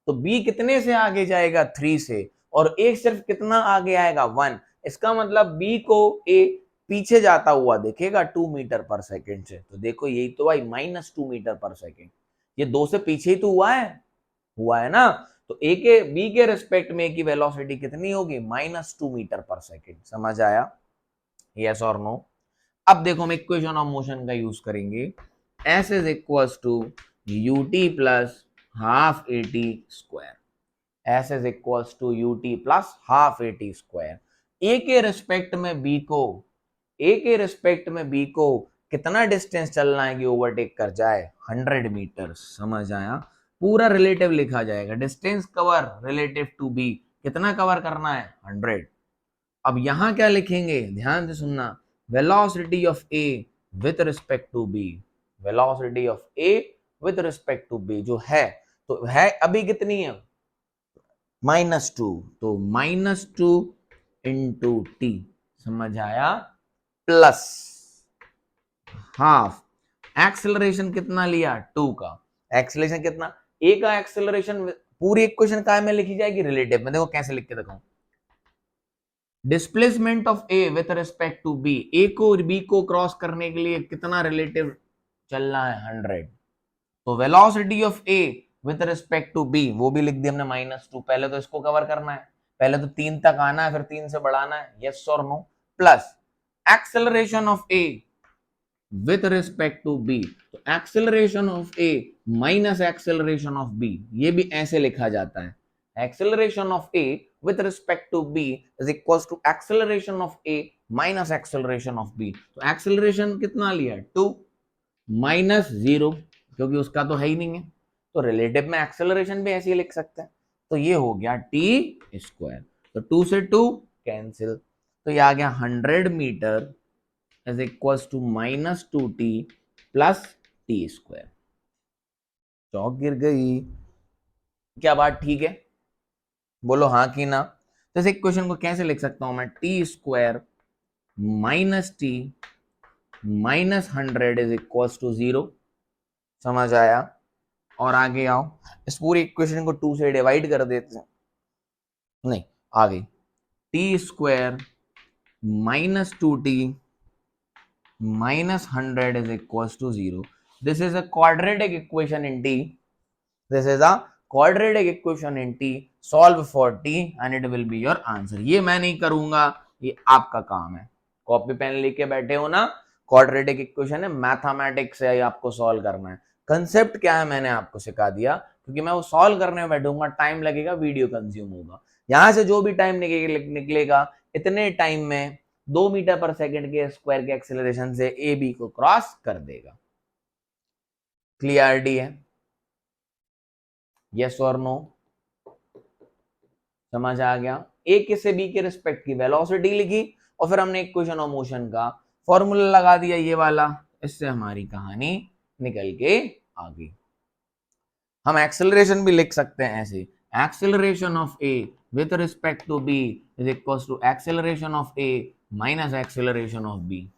तो बी कितने से आगे जाएगा? 3 से, और ए सिर्फ कितना आगे आएगा? 1। इसका मतलब बी को ए पीछे जाता हुआ देखेगा 2 मीटर पर सेकेंड से। तो देखो यही तो भाई, -2 मीटर पर सेकेंड, ये 2 से पीछे ही तो हुआ है ना। तो ए के बी के रिस्पेक्ट में ए की वेलोसिटी कितनी होगी? -2 मीटर पर सेकेंड। समझ आया? यस और नो? अब देखो हम इक्वेशन ऑफ मोशन का यूज करेंगे। S is equals to ut plus half AT square. S is equals to ut plus half AT square. A के रिस्पेक्ट में बी को कितना डिस्टेंस चलना है कि ओवरटेक कर जाए? 100 मीटर। समझ आया? पूरा रिलेटिव लिखा जाएगा, distance cover relative to B, कितना कवर करना है? 100। अब यहां क्या लिखेंगे? ध्यान से सुनना, velocity of A with respect to B, velocity of A with respect to B जो है, तो है अभी कितनी है? -2, तो -2 इंटू टी। समझ आया? प्लस हाफ, एक्सेलरेशन कितना लिया? 2 का। एक्सेलरेशन कितना? ए का एक्सेलरेशन पूरी इक्वेशन काय में लिखी जाएगी? रिलेटिव में। देखो कैसे लिख के दिखाऊं, displacement of A with respect to B, A को बी को क्रॉस करने के लिए कितना रिलेटिव चलना है? 100। तो velocity of A with respect to B, वो भी लिख दिया हमने -2। पहले तो इसको कवर करना है, पहले तो 3 तक आना है, फिर 3 से बढ़ाना है। यस और no? Plus acceleration of A with respect to B, तो acceleration of A minus acceleration of B, ये भी ऐसे लिखा जाता है। Acceleration of A with respect to b is equals to acceleration of a minus acceleration of b। तो acceleration कितना लिया? 2 -0, क्योंकि उसका तो है ही नहीं है, तो रिलेटिव में acceleration भी ऐसे ही लिख सकते हैं। तो ये हो गया टी स्क्वायर, तो 2 से 2 कैंसिल, तो ये आ गया 100 metre is equals to -2t plus T square. Chalk गिर गई, क्या बात ठीक है? बोलो हाँ कि ना। तो इस इक्वेशन को कैसे लिख सकता हूं मैं, t square minus t minus 100 is equals to 0। समझ आया? और आगे आओ, इस पूरी इक्वेशन को 2 से डिवाइड कर देते हैं, नहीं आ गई T square -2t -100 is equals to 0. This is a quadratic equation in t. This is a quadratic equation in t. Solve for t and it will be your answer. ये मैं नहीं करूंगा, ये आपका काम है। कॉपी पेन लेके बैठे हो ना, क्वाड्रेटिक इक्वेशन है, मैथमेटिक्स है, आपको सॉल्व करना है। कंसेप्ट क्या है मैंने आपको सिखा दिया, क्योंकि मैं वो सॉल्व करने में बैठूंगा, टाइम लगेगा, वीडियो कंज्यूम होगा। यहां से जो भी टाइम निकलेगा इतने टाइम में 2 मीटर पर सेकंड के स्क्वायर के एक्सेलरेशन से ए बी को क्रॉस कर देगा। क्लियरिटी है? यस और नो? समझ आ गया? ए के से बी के रिस्पेक्ट की वेलोसिटी लिखी और फिर हमने इक्वेशन ऑफ मोशन का फॉर्मूला लगा दिया ये वाला, इससे हमारी कहानी निकल के आ गई। हम एक्सेलरेशन भी लिख सकते हैं ऐसे, acceleration of A with respect to B is equals to acceleration of A minus acceleration of B.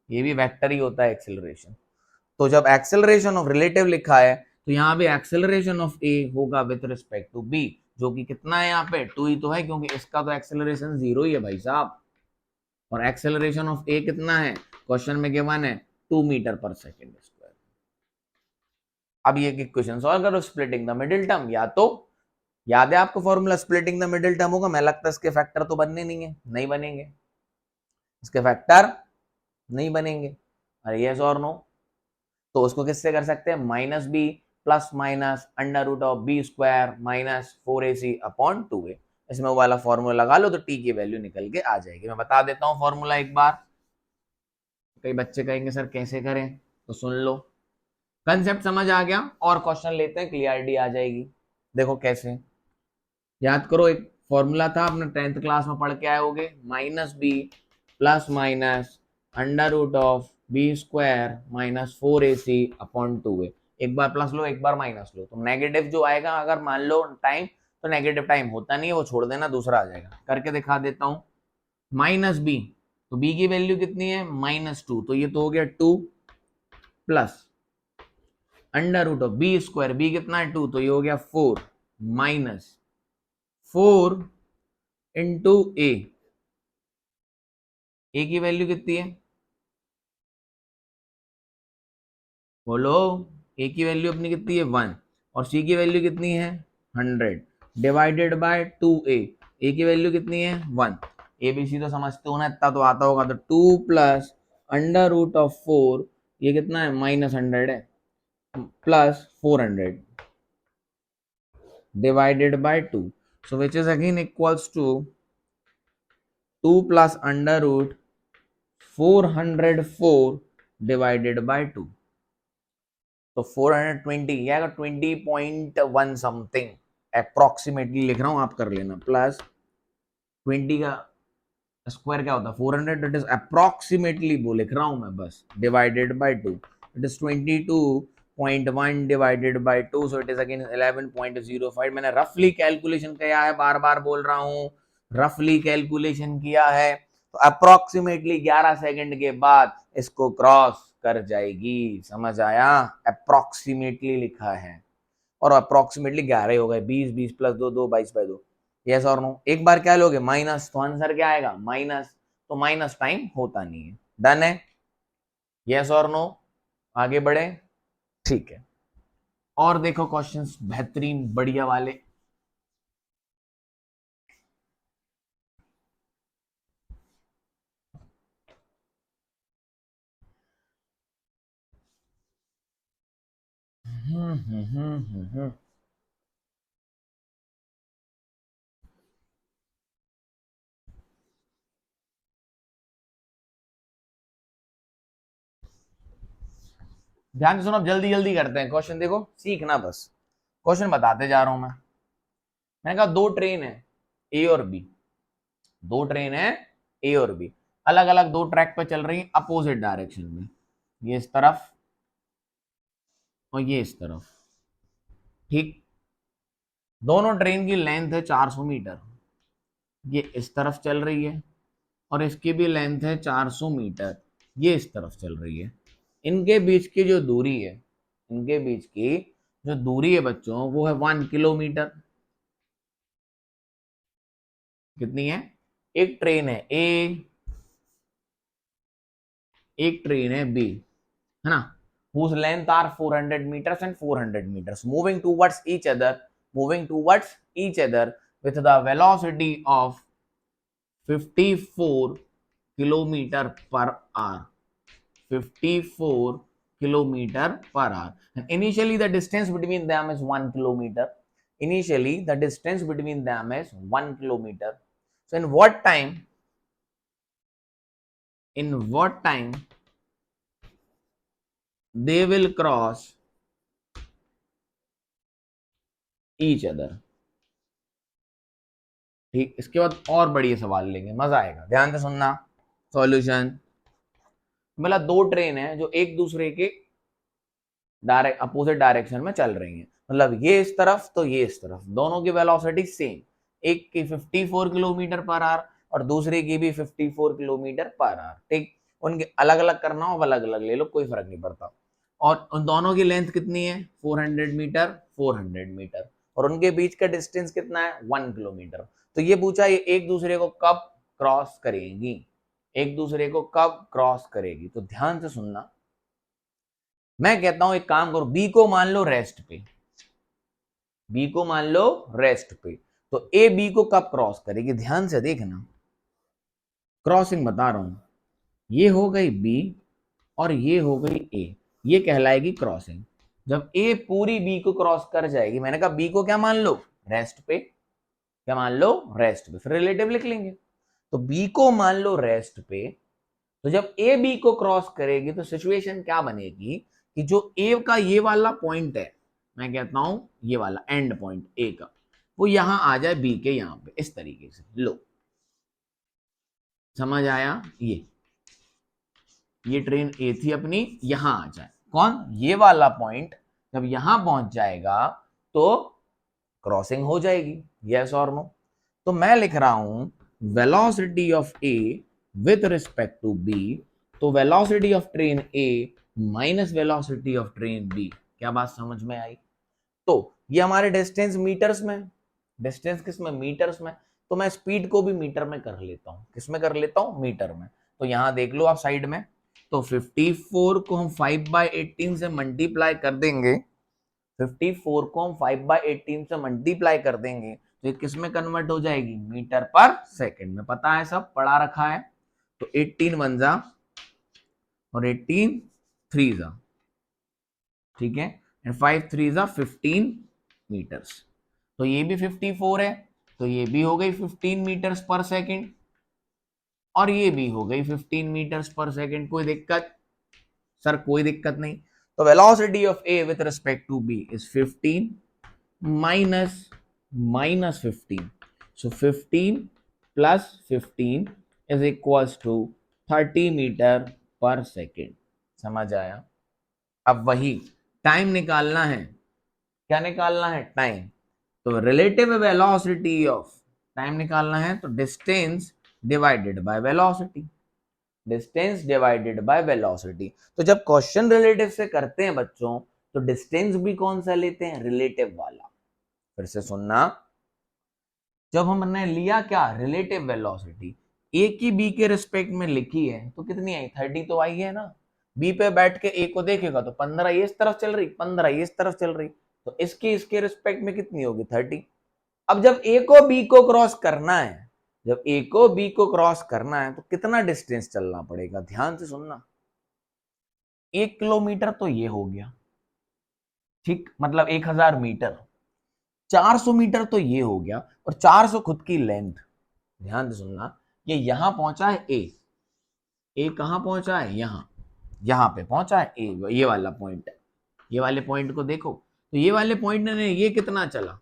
ये भी वेक्टर ही होता है एक्सेलरेशन। तो जब एक्सेलरेशन ऑफ रिलेटिव लिखा है तो यहाँ पे एक्सेलरेशन ऑफ ए होगा विद रिस्पेक्ट टू बी, जो कि कितना है यहाँ पे 2 ही तो है, क्योंकि इसका तो एक्सेलरेशन 0 ही है भाई साहब। और एक्सेलरेशन ऑफ ए कितना है, क्वेश्चन में गिवन है 2 मीटर पर सेकेंड स्क्वायर। अब ये इक्वेशन सॉल्व करो, स्प्लिटिंग द मिडिल टर्म, या तो याद है आपको formula, splitting the middle term होगा, मैं लगता है इसके फैक्टर तो बनने नहीं है, नहीं बनेंगे, इसके फैक्टर नहीं बनेंगे। अरे यस और नो? तो उसको किससे कर सकते हैं, minus b plus minus under root of b square minus 4ac upon 2a। इसमें वो वाला फॉर्मूला लगा लो तो टी की वैल्यू निकल के आ जाएगी। मैं बता देता हूँ फॉर्मूला एक बार, कई बच्चे कहेंगे सर कैसे करें, तो सुन लो, कंसेप्ट समझ आ गया और क्वेश्चन लेते हैं, क्लियरिटी आ जाएगी। देखो कैसे, याद करो, एक फॉर्मूला था अपने 10th क्लास में पढ़ के आए होगे, minus b plus minus under root of b square minus 4ac upon 2a। एक बार प्लस लो एक बार माइनस लो, तो नेगेटिव जो आएगा अगर मान लो टाइम, तो नेगेटिव टाइम होता नहीं है, वो छोड़ देना, दूसरा आ जाएगा। करके दिखा देता हूं, माइनस बी, तो बी की वैल्यू कितनी है -2, तो ये तो हो गया 2 plus under root of b square, b कितना है 2, तो ये हो गया 4 माइनस 4 इंटू ए की वैल्यू कितनी है बोलो, ए की वैल्यू अपनी कितनी है 1 और सी की वैल्यू कितनी है 100 डिवाइडेड बाय 2a। ए की वैल्यू कितनी है 1, ए बी सी तो समझते हो ना, इतना तो आता होगा, तो 2 प्लस अंडर रूट ऑफ 4, ये कितना है -100 है, plus 400 divided by 2, so which is again equals to 2 plus under root 404 divided by 2, तो 420 या 20.1 समथिंग अप्रोक्सीमेटली लिख रहा हूं, आप कर लेना, प्लस 20 का स्क्वायर क्या होता है 400, इट इज अप्रोक्सीमेटली वो लिख रहा हूं मैं बस, divided by 2, it is 22.1 divided by 2, so it is again 11.05। मैंने रफली कैलकुलेशन किया है, बार बार बोल रहा हूं, रफली कैलकुलेशन किया है, तो अप्रोक्सीमेटली 11 सेकंड के बाद इसको क्रॉस कर जाएगी। समझ आया? अप्रोक्सीमेटली लिखा है, और अप्रोक्सीमेटली 11 हो गए, 20 प्लस 2 2 22/2। यस और नो? एक बार क्या लोगे माइनस, तो आंसर क्या आएगा माइनस, तो माइनस टाइम होता नहीं है। डन है? यस और नो? आगे बढ़े? ठीक है, और देखो क्वेश्चंस बेहतरीन बढ़िया वाले। ध्यान से सुनो, जल्दी जल्दी करते हैं क्वेश्चन, देखो सीखना बस, क्वेश्चन बताते जा रहा हूं मैं मैंने कहा दो ट्रेन है ए और बी, दो ट्रेन है ए और बी, अलग अलग दो ट्रैक पे चल रही है अपोजिट डायरेक्शन में, ये इस तरफ और ये इस तरफ, ठीक। दोनों ट्रेन की लेंथ है 400 मीटर, ये इस तरफ चल रही है और इसकी भी लेंथ है 400 मीटर, ये इस तरफ चल रही है। इनके बीच की जो दूरी है, इनके बीच की जो दूरी है बच्चों, वो है 1 किलोमीटर। कितनी है? एक ट्रेन है ए, एक ट्रेन है बी, है ना, whose length are 400 meters and 400 meters moving towards each other, with the velocity of 54 kilometer per hour, 54 kilometer per hour, and initially the distance between them is 1 kilometer. Initially the distance between them is 1 kilometer. So in what time they will cross each other? ठीक, इसके बाद और बढ़िया सवाल लेंगे, मजा आएगा, ध्यान से सुनना। सॉल्यूशन, मतलब दो ट्रेन है जो एक दूसरे के डायरेक्ट अपोजिट डायरेक्शन में चल रही है, मतलब ये इस तरफ तो ये इस तरफ, दोनों की वेलोसिटी सेम, एक की 54 किलोमीटर पर आवर और दूसरे की भी 54 किलोमीटर पर आवर, ठीक। उनके अलग अलग करना हो अलग अलग ले लो, कोई फर्क नहीं पड़ता। और उन दोनों की लेंथ कितनी है? 400 मीटर, 400 मीटर, और उनके बीच का डिस्टेंस कितना है? 1 किलोमीटर। तो ये पूछा ये एक दूसरे को कब क्रॉस करेगी, एक दूसरे को कब क्रॉस करेगी। तो ध्यान से सुनना, मैं कहता हूं एक काम करो, बी को मान लो रेस्ट पे, बी को मान लो रेस्ट पे, तो ए बी को कब क्रॉस करेगी? ध्यान से देखना, क्रॉसिंग बता रहा हूं, ये हो गई बी और ये हो गई ए, ये कहलाएगी क्रॉसिंग। जब ए पूरी बी को क्रॉस कर जाएगी, मैंने कहा बी को क्या मान लो? रेस्ट पे, क्या मान लो? रेस्ट पे, फिर रिलेटिव लिख लेंगे। तो बी को मान लो रेस्ट पे, तो जब ए बी को क्रॉस करेगी तो सिचुएशन क्या बनेगी कि जो ए का ये वाला पॉइंट है, मैं कहता हूं ये वाला एंड पॉइंट ए का, वो यहां आ जाए बी के यहां पे, इस तरीके से। लो, समझ आया? ये ट्रेन ए थी अपनी, यहां आ जाए कौन? ये वाला पॉइंट जब यहां पहुंच जाएगा तो क्रॉसिंग हो जाएगी, यस और नो। तो मैं लिख रहा हूं velocity of A with respect to B, तो velocity of train A minus velocity of train B. क्या बात समझ में आई? तो ये हमारे डिस्टेंस मीटर्स में, डिस्टेंस किस में? मीटर्स में। तो मैं स्पीड को भी मीटर में कर लेता हूं, किस में कर लेता हूं? मीटर में। तो यहां देख लो आप साइड में, तो 54 को हम 5/18 से मल्टीप्लाई कर देंगे, 54 को हम 5/18 से मल्टीप्लाई कर देंगे तो ये किस में कन्वर्ट हो जाएगी? मीटर पर सेकंड में। पता है, सब पढ़ा रखा है। तो 18 1 जा और 18 3 जा, ठीक है, एंड 5 3 जा 15 मीटर्स। तो ये भी 54 है, तो ये भी हो गई 15 मीटर्स पर सेकंड, और ये भी हो गई 15 मीटर्स पर सेकंड। कोई दिक्कत? सर कोई दिक्कत नहीं। तो velocity of A with respect to B is 15 minus 15, so 15 plus 15 is equals to 30 metre per second. समझ आया? अब वही टाइम निकालना है, क्या निकालना है? टाइम। तो रिलेटिव वेलोसिटी ऑफ, टाइम निकालना है तो distance divided by velocity, distance divided by velocity. तो जब क्वेश्चन रिलेटिव से करते हैं बच्चों, तो डिस्टेंस भी कौन सा लेते हैं? रिलेटिव वाला। फिर से सुनना, जब हमने लिया क्या? रिलेटिव वेलोसिटी, ए की बी के रिस्पेक्ट में लिखी है तो कितनी आई? 30 तो आई है ना। बी पे बैठ के ए को देखेगा तो 15 ये इस तरफ चल रही, 15 ये इस तरफ चल रही, तो इसके रिस्पेक्ट में कितनी होगी? 30। अब जब ए को बी को क्रॉस करना है, जब ए को बी को क्रॉस करना है तो कितना डिस्टेंस चलना पड़ेगा? ध्यान से सुनना, 1 किलोमीटर तो ये हो गया, ठीक, मतलब 1000 मीटर, 400 मीटर तो ये हो गया, और 400 खुद की लेंथ। ध्यान से सुनना, ये यहां पहुंचा है ए कहां पहुंचा है? यहां पे पहुंचा है ए, ये वाला पॉइंट है। ये वाले पॉइंट को देखो, तो ये वाले पॉइंट ने ये कितना चला?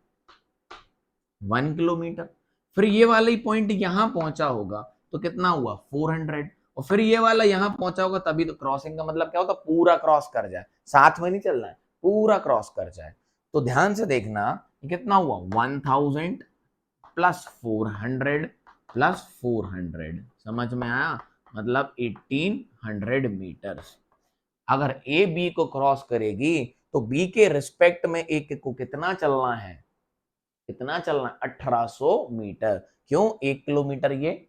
1 किलोमीटर। फिर ये वाला ही पॉइंट यहां पहुंचा होगा तो कितना हुआ 400, और फिर ये वाला यहां पहुंचा होगा तभी तो। क्रॉसिंग का मतलब क्या होता है, पूरा क्रॉस कर जाए, साथ में नहीं चलना है, पूरा क्रॉस कर जाए। तो ध्यान से देखना कितना हुआ 1000 प्लस 400 प्लस 400, समझ में आया, मतलब 1800 मीटर्स। अगर ए बी को क्रॉस करेगी तो बी के रिस्पेक्ट में ए को कितना चलना है, कितना चलना है 1800 मीटर। क्यों, 1 किलोमीटर ये,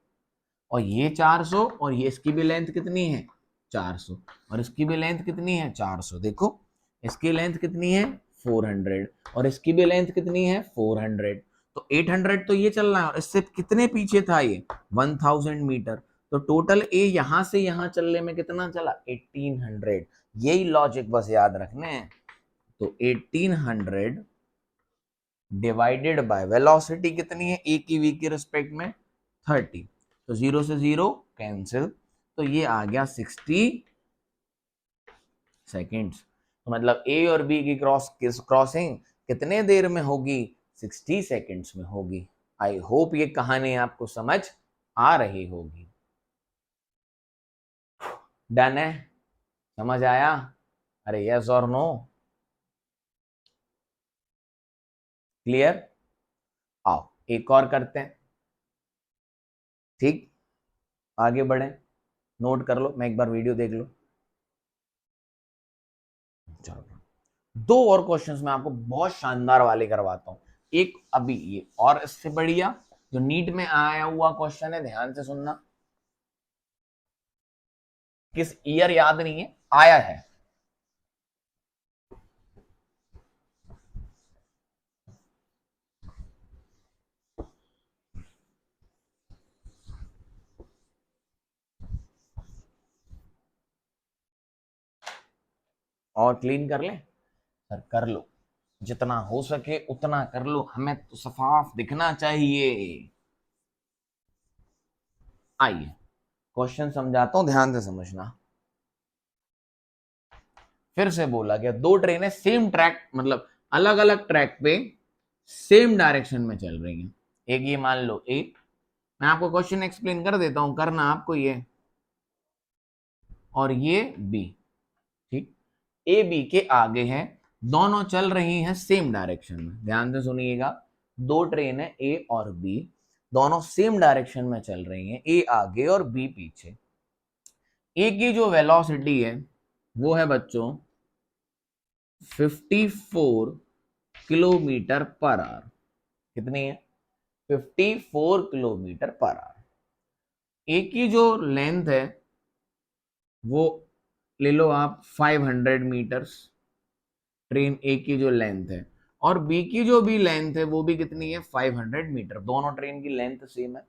और ये 400, और ये इसकी भी लेंथ कितनी है 400, और इसकी भी लेंथ कितनी है 400। देखो इसकी लेंथ कितनी है 400, और इसकी भी लेंथ कितनी है 400, तो 800 तो ये चलना है, और इससे कितने पीछे था ये 1000 मीटर। तो टोटल ए यहां से यहां चलने में कितना चला 1800। यही लॉजिक बस याद रखने हैं। तो 1800 डिवाइडेड बाय वेलोसिटी कितनी है ए की वी के रिस्पेक्ट में 30, तो 0 से 0 कैंसिल, तो ये आ गया 60 सेकेंड्स। तो मतलब ए और बी की क्रॉसिंग कितने देर में होगी 60 सेकेंड्स में होगी। आई होप ये कहानी आपको समझ आ रही होगी। डन है, समझ आया, अरे यस और नो, क्लियर। आओ एक और करते हैं, ठीक, आगे बढ़े, नोट कर लो, मैं एक बार वीडियो देख लो। चलो दो और क्वेश्चंस मैं आपको बहुत शानदार वाले करवाता हूं। एक अभी ये, और इससे बढ़िया जो नीट में आया हुआ क्वेश्चन है, ध्यान से सुनना, किस ईयर याद नहीं है, आया है। और क्लीन कर ले सर, कर लो, जितना हो सके उतना कर लो, हमें तो साफ दिखना चाहिए। आइए क्वेश्चन समझाता हूं, ध्यान से समझना। फिर से बोला गया दो ट्रेनें सेम ट्रैक, मतलब अलग अलग ट्रैक पे सेम डायरेक्शन में चल रही हैं। एक ये मान लो ए, मैं आपको क्वेश्चन एक्सप्लेन कर देता हूं, करना आपको ये, और ये बी, ठीक। ए बी के आगे है, दोनों चल रही हैं सेम डायरेक्शन में, ध्यान से सुनिएगा। दो ट्रेन है ए और बी, दोनों सेम डायरेक्शन में चल रही हैं, ए आगे और बी पीछे। ए की जो वेलोसिटी है वो है बच्चों 54 किलोमीटर पर आवर। कितनी है 54 किलोमीटर पर आवर। ए की जो लेंथ है वो ले लो आप 500 मीटर्स, ट्रेन ए की जो लेंथ है, और बी की जो भी लेंथ है वो भी कितनी है 500 मीटर, दोनों ट्रेन की लेंथ सेम है।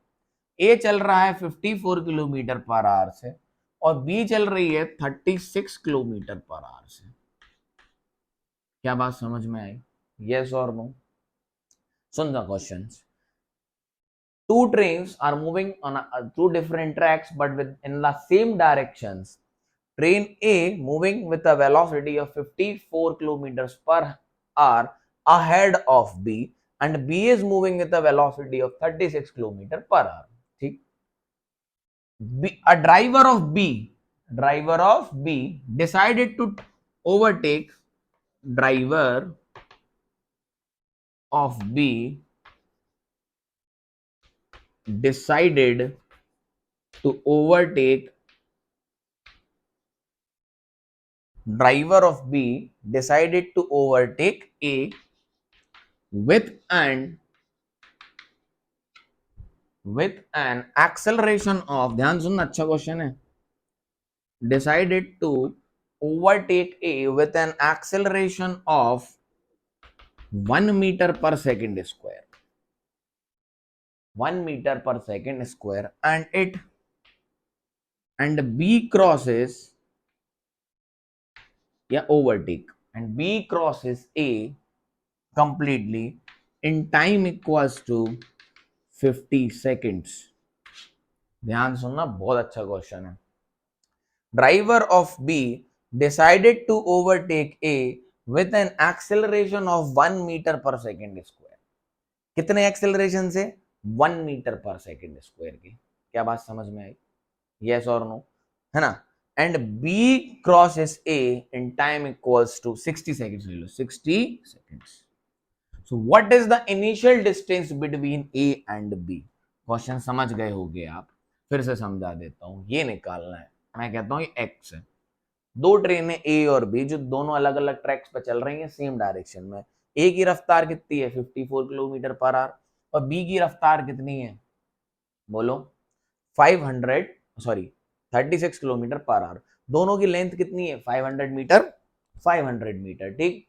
ए चल रहा है 54 किलोमीटर पर आवर से, और बी चल रही है 36 किलोमीटर पर आवर से। क्या बात समझ में आई, यस और नो। सुन the questions. Two trains are moving on two different tracks but in the same directions. Train A moving with a velocity of 54 kilometers per hour ahead of B, and B is moving with a velocity of 36 kilometers per hour. ठीक, a driver of B decided to overtake driver of B decided to overtake driver of B decided to overtake A with an acceleration of, ध्यान सुनना अच्छा question है, decided to overtake A with an acceleration of 1 meter per second square, 1 meter per second square, and B crosses या overtake, and B crosses A completely in time equals to 50 seconds. ध्यान सुनना, बहुत अच्छा question है। Driver of b decided to overtake a with an acceleration of 1 metre per second square. कितने acceleration से? 1 metre per second square की। क्या बात समझ में आई? यस और नो, है ना। And b crosses a in time equals to 60 seconds ले लो, 60 seconds. So what is the initial distance between a and b? Question समझ गए होगे आप, फिर से समझा देता हूं। ये निकालना है, मैं कहता हूं ये एक्स है। दो ट्रेनें ए और बी जो दोनों अलग अलग ट्रैक्स पे चल रही हैं सेम डायरेक्शन में। ए की रफ्तार कितनी है? 54 किलोमीटर पर आवर। और बी की रफ्तार कितनी है? बोलो। 500 सॉरी 36 किलोमीटर पर आवर। दोनों की लेंथ कितनी है? 500 मीटर। 500 मीटर, ठीक।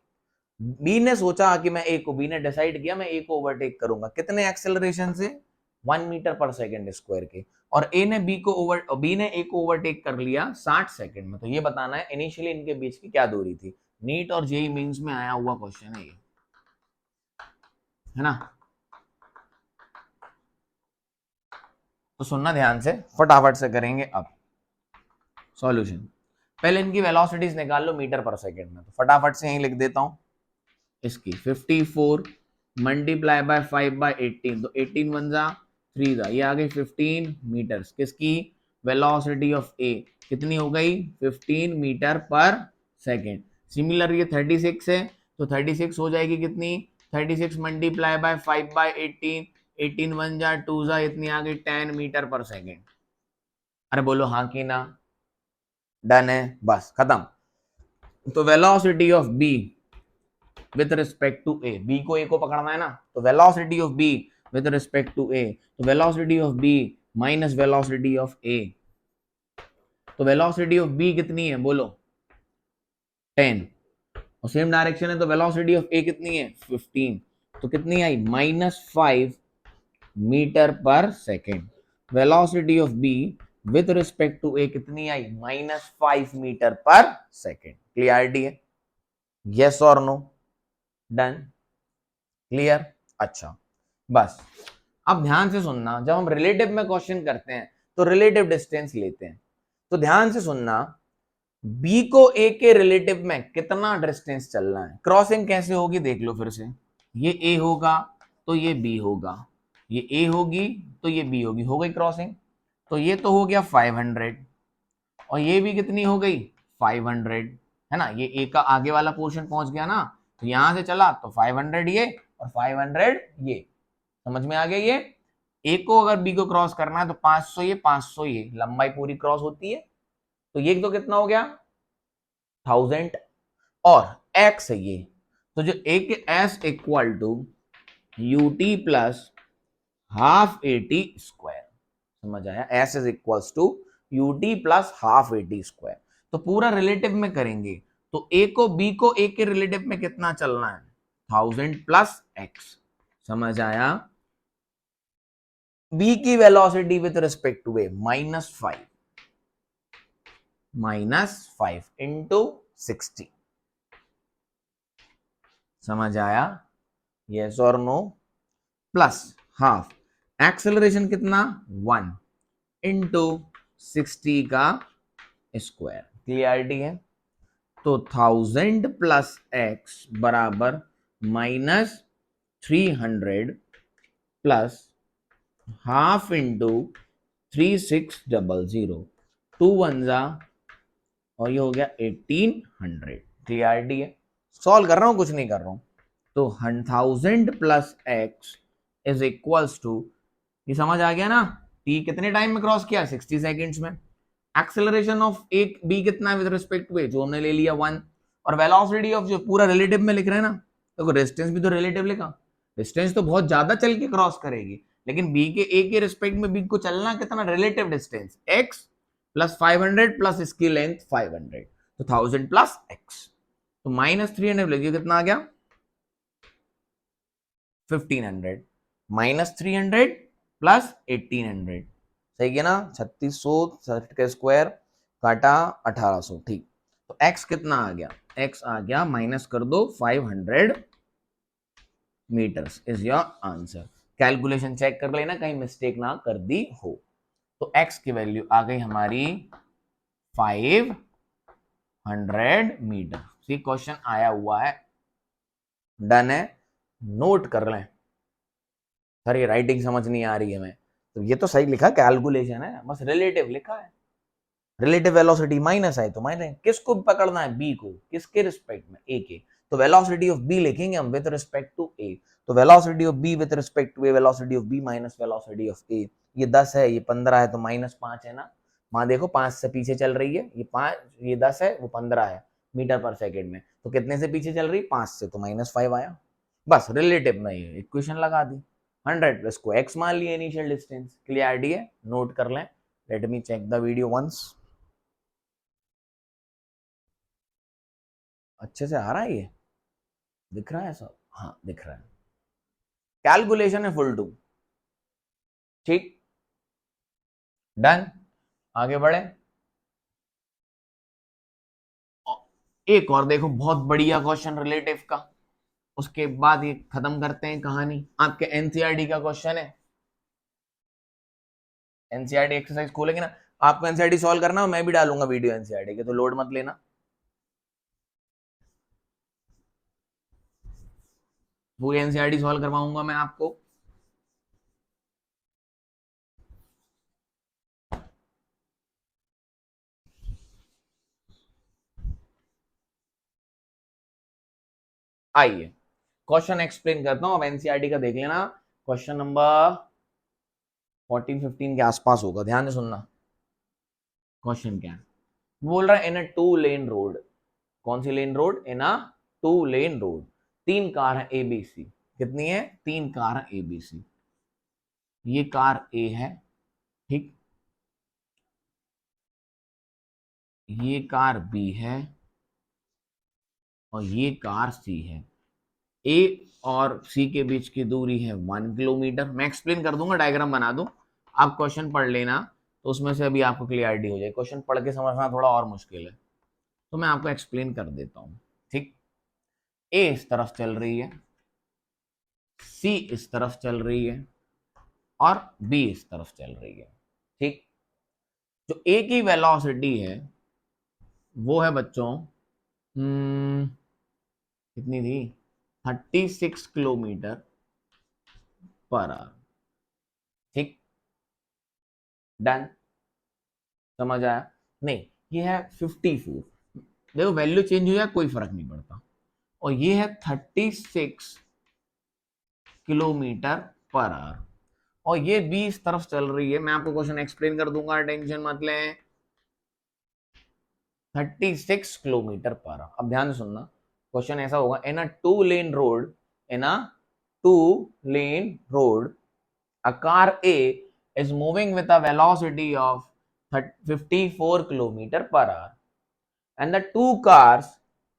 बी ने सोचा कि मैं ए को, बी ने डिसाइड किया मैं ए को ओवरटेक करूंगा। कितने एक्सेलरेशन से? 1 मीटर पर सेकेंड स्क्वायर के। और ए ने बी ने ए को ओवरटेक कर लिया 60 सेकंड में। तो ये बताना है इनिशियली इनके बीच की क्या दूरी थी। नीट और जेई मींस में आया हुआ क्वेश्चन है ये, है ना। तो सुनना ध्यान से, फटाफट से करेंगे अब सॉल्यूशन। पहले इनकी वेलोसिटीज निकाल लो मीटर पर सेकेंड में। तो फटाफट से यही लिख देता हूं इसकी 54 मल्टीप्लाई बाय 5/18। तो 18 वन जा 3 जा, ये आ गई 15 मीटर्स। किसकी? वेलोसिटी ऑफ ए कितनी हो गई? 15 मीटर पर सेकेंड। सिमिलर ये 36 है, तो 36 हो जाएगी कितनी? 36 मल्टीप्लाई बाय 5/18। 18 वन जा 2 जा, इतनी आ गई 10 मीटर पर सेकेंड। अरे बोलो हाँ कि ना। डन है, बस खत्म। तो velocity of B with respect to A, B को ए को पकड़ना है ना, तो velocity of B with respect to A, तो velocity of B minus velocity of A. तो वेलोसिटी ऑफ बी कितनी है? बोलो 10। और सेम डायरेक्शन है तो वेलोसिटी ऑफ ए कितनी है? 15। तो कितनी आई? -5 metre per second. Velocity of B with respect to A कितनी आई? -5 मीटर पर सेकेंड। क्लियरिटी है? यस और नो? Done, clear. अच्छा, बस अब ध्यान से सुनना। जब हम रिलेटिव में क्वेश्चन करते हैं तो रिलेटिव डिस्टेंस लेते हैं। तो ध्यान से सुनना, बी को ए के रिलेटिव में कितना डिस्टेंस चलना है। क्रॉसिंग कैसे होगी देख लो फिर से। ये ए होगा तो ये बी होगा, ये ए होगी तो ये बी होगी, हो गई क्रॉसिंग। तो ये तो हो गया 500 और ये भी कितनी हो गई? 500, है ना। ये ए का आगे वाला पोर्शन पहुंच गया ना, तो यहां से चला तो 500 ये और 500 ये। समझ में आ गया? ये ए को अगर बी को क्रॉस करना है तो 500 ये 500 ये, लंबाई पूरी क्रॉस होती है। तो ये तो कितना हो गया? 1000। और एक्स है ये, तो जो ए के s equal to u t plus half a t square. समझ आया? S is equals to u t plus half a t square. तो पूरा रिलेटिव में करेंगे तो ए को बी को ए के रिलेटिव में कितना चलना है? 1000 प्लस एक्स। समझ आया? बी की velocity with respect to a -5 into 60। समझ आया? यस और नो? प्लस हाफ एक्सेलरेशन कितना? 1 इंटू 60 का स्क्वायर। क्लियरिटी है? तो 1000 प्लस एक्स बराबर -300 प्लस हाफ इंटू 3600, 2 वन जा और ये हो गया 1800। क्लियरिटी है? सॉल्व कर रहा हूं, कुछ नहीं कर रहा हूं। तो 1000 plus x is equals to, ये समझ आ गया ना, टी कितने टाइम में क्रॉस किया? 60 सेकेंड्स में। एक्सेलरेशन ऑफ एक बी कितना है विद रिस्पेक्ट टू ए? जो हमने ले लिया 1। और वेलोसिटी ऑफ जो पूरा रिलेटिव में लिख रहे हैं ना, तो डिस्टेंस भी तो रिलेटिव लिखा। डिस्टेंस तो बहुत ज्यादा चल के क्रॉस करेगी, लेकिन बी के ए के रिस्पेक्ट में बी को चलना कितना? Relative distance x plus 500 plus इसकी लेंथ 500, तो 1000 प्लस एक्स। तो -300 लगी, कितना आ गया? 1500 -300 प्लस 1800। सही है ना? 3600 के स्क्वायर काटा 1800, ठीक। तो x कितना आ गया? x आ गया, माइनस कर दो 500 metres is your answer. Calculation check कर लेना कहीं मिस्टेक ना कर दी हो। तो x की वैल्यू आ गई हमारी 500 मीटर। सी क्वेश्चन आया हुआ है, डन है, नोट कर लें। सर ये राइटिंग समझ नहीं आ रही है मैं, तो ये तो सही लिखा, कैलकुलेशन है, बस रिलेटिव लिखा है। रिलेटिव वेलोसिटी माइनस है तो माइनस, किसको पकड़ना है, बी को, किसके रिस्पेक्ट में, ए के, तो वेलोसिटी ऑफ बी लिखेंगे हम विद रिस्पेक्ट टू ए, तो velocity of B with respect to A, velocity of B minus velocity of A, ये 10 है, ये 15 है, तो -5 है ना, वहां देखो 5 से पीछे चल रही है, ये 5, ये 10 है, वो 15 है मीटर पर सेकेंड में, तो कितने से पीछे चल रही, 5 से, तो -5 आया, बस रिलेटिव में ये इक्वेशन लगा दी। 100 प्लस को x मान लिया इनिशियल डिस्टेंस, क्लियरिटी है, नोट कर लें। Let me check the video once. अच्छे से आ रहा है, ये दिख रहा है सब, हाँ दिख रहा है, कैलकुलेशन है फुल 2, ठीक, डन, आगे बढ़े। एक और देखो बहुत बढ़िया क्वेश्चन रिलेटिव का, उसके बाद ये खत्म करते हैं कहानी। आपके एनसीईआरटी का क्वेश्चन है, एनसीईआरटी एक्सरसाइज खोलेंगे ना, आपको एनसीईआरटी सॉल्व करना, मैं भी डालूंगा वीडियो एनसीईआरटी के, तो लोड मत लेना, पूरी एनसीईआरटी सॉल्व करवाऊंगा मैं आपको। आइए क्वेश्चन एक्सप्लेन करता हूं, अब एनसीईआरटी का देख लेना, क्वेश्चन नंबर 14-15 के आसपास होगा, ध्यान से सुनना। क्वेश्चन क्या है, बोल रहा है इन अ 2 लेन रोड, कौन सी लेन रोड, इन अ 2 लेन रोड, 3 कार है एबीसी, कितनी है, 3 कार है एबीसी, ये कार ए है, ठीक, ये कार बी है, और ये कार सी है। ए और सी के बीच की दूरी है 1 किलोमीटर, मैं एक्सप्लेन कर दूंगा, डायग्राम बना दूं, आप क्वेश्चन पढ़ लेना, तो उसमें से अभी आपको क्लियरिटी हो जाए, क्वेश्चन पढ़ के समझना थोड़ा और मुश्किल है, तो मैं आपको एक्सप्लेन कर देता हूं, ठीक। ए इस तरफ चल रही है, सी इस तरफ चल रही है, और बी इस तरफ चल रही है, ठीक। जो ए की वेलोसिटी है वो है बच्चों, कितनी थी, 36 किलोमीटर पर आवर, ठीक, डन, समझ आया, नहीं ये है 54, देखो वैल्यू चेंज हो जाए कोई फर्क नहीं पड़ता, और ये है 36 किलोमीटर पर आवर, और ये 20 तरफ चल रही है, मैं आपको क्वेश्चन एक्सप्लेन कर दूंगा, टेंशन मत लें। 36 किलोमीटर पर आवर, अब ध्यान से सुनना, क्वेश्चन ऐसा होगा, इन अ 2 lane road, in a 2 lane road, a car A is moving with a velocity of 54 kilometer per hour, and the 2 cars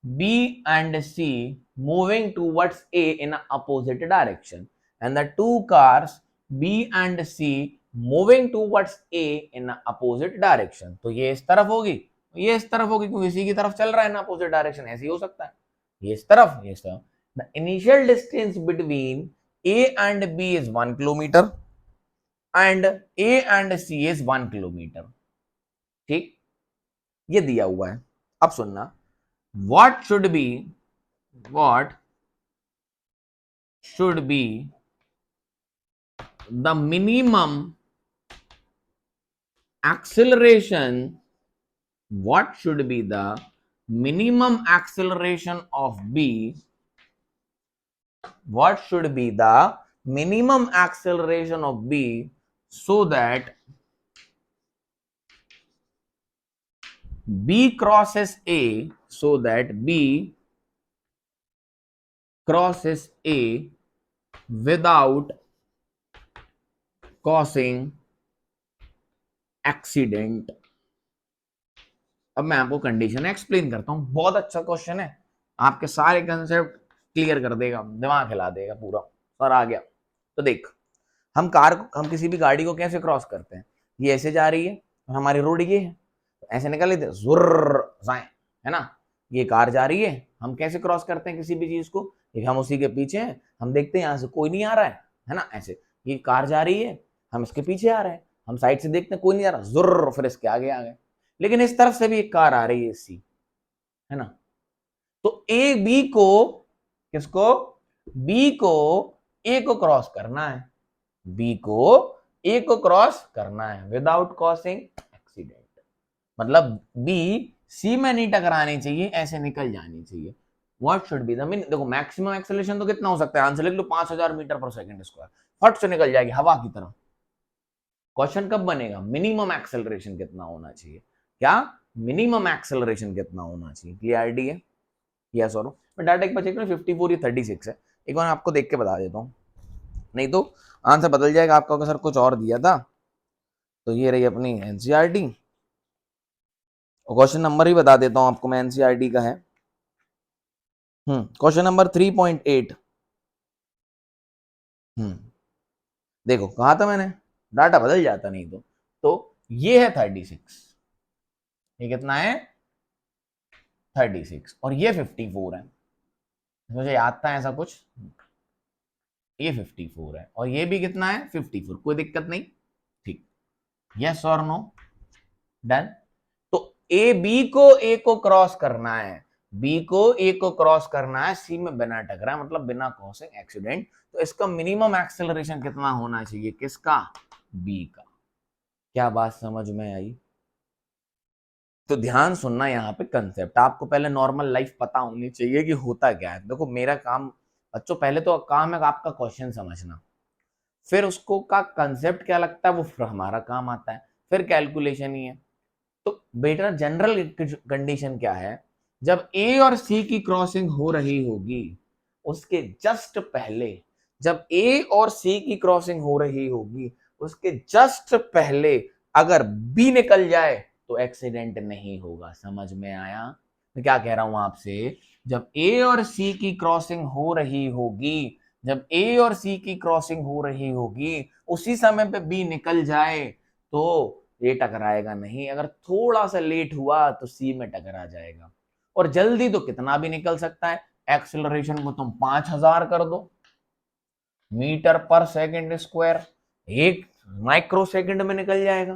B and C moving towards A in a opposite direction, and the 2 cars B and C moving towards A in a opposite direction, तो ये इस तरफ होगी, ये इस तरफ होगी, क्योंकि इसी की तरफ चल रहा है ना अपोजिट डायरेक्शन, ऐसे ही हो सकता है, ये इस तरफ, ये इस तरफ। The initial distance between A and B is 1 kilometer and A and C is 1 kilometre, ठीक, ये दिया हुआ है। अब सुनना, what should be the minimum acceleration, what should be the minimum acceleration of B, what should be the minimum acceleration of B so that B crosses A, so that B crosses A without causing accident. अब मैं आपको condition explain करता हूं, बहुत अच्छा question है, आपके सारे कंसेप्ट क्लियर कर देगा, दिमाग हिला देगा पूरा, और आ गया। तो देख, हम किसी भी गाड़ी को कैसे क्रॉस करते हैं, ये ऐसे जा रही है और हमारी रोड ये है, तो ऐसे निकल लेते जुर्र जाए, है ना, ये कार जा रही है, हम कैसे क्रॉस करते हैं किसी भी चीज को, हम उसी के पीछे हैं, हम देखते हैं यहाँ से कोई नहीं आ रहा है ना, ऐसे ये कार जा रही है, हम इसके पीछे आ रहे हैं, हम साइड से देखते हैं कोई नहीं आ रहा, जुर्र, फिर इसके आगे आ गए, लेकिन इस तरफ से भी एक कार आ रही है सी, है ना, तो ए बी को, किसको, बी को ए को क्रॉस करना है, बी को ए को क्रॉस करना है विदाउट कॉसिंग एक्सीडेंट। मतलब बी सी में नहीं टकरानी चाहिए, ऐसे निकल जानी चाहिए। What should be the mean, देखो मैक्सिमम एक्सेलरेशन तो कितना हो सकता है, आंसर लिख लो 5000 मीटर पर सेकंड स्क्वायर, फट से निकल जाएगी हवा की तरह। क्वेश्चन कब बनेगा, मिनिमम एक्सेलरेशन कितना होना चाहिए, क्या मिनिमम एक्सेलरेशन कितना होना चाहिए, क्लियरिटी है। यस और मैं डाटा एक बार चेक करूं 54 या 36 है, एक बार आपको देख के बता देता हूं, नहीं तो आंसर बदल जाएगा आपका, अगर सर कुछ और दिया था। तो ये रही अपनी एनसीईआरटी, और क्वेश्चन नंबर ही बता देता हूं आपको मैं, एनसीईआरटी का है। Question number 3.8। देखो कहा था मैंने, डाटा बदल जाता नहीं तो ये है 36, ये कितना है 36, और ये 54 है, मुझे याद था ऐसा कुछ, ये 54 है, और ये भी कितना है 54, कोई दिक्कत नहीं, ठीक, यस और नो, डन। तो ए को क्रॉस करना है, बी को ए को क्रॉस करना है, सी में बिना टकरा, मतलब बिना कॉसिंग एक्सीडेंट। तो इसका मिनिमम एक्सेलरेशन कितना होना चाहिए, किसका, बी का। क्या बात समझ में आई। तो ध्यान सुनना यहाँ पे कंसेप्ट, आपको पहले नॉर्मल लाइफ पता होनी चाहिए कि होता क्या है। देखो मेरा काम बच्चों, पहले तो काम है आपका क्वेश्चन समझना, फिर उसको का कंसेप्ट क्या लगता है वो फिर हमारा काम आता है, फिर कैलकुलेशन ही है। तो बेटा जनरल कंडीशन क्या है, जब ए और सी की क्रॉसिंग हो रही होगी, उसके जस्ट पहले, जब ए और सी की क्रॉसिंग हो रही होगी उसके जस्ट पहले अगर बी निकल जाए तो एक्सीडेंट नहीं होगा। समझ में आया मैं क्या कह रहा हूं आपसे, जब ए और सी की क्रॉसिंग हो रही होगी, जब ए और सी की क्रॉसिंग हो रही होगी उसी समय पे बी निकल जाए तो ये टकराएगा नहीं, अगर थोड़ा सा लेट हुआ तो सी में टकरा जाएगा। और जल्दी तो कितना भी निकल सकता है, एक्सेलरेशन को तुम 5000 कर दो मीटर पर सेकंड स्क्वायर, एक माइक्रो सेकंड में निकल जाएगा।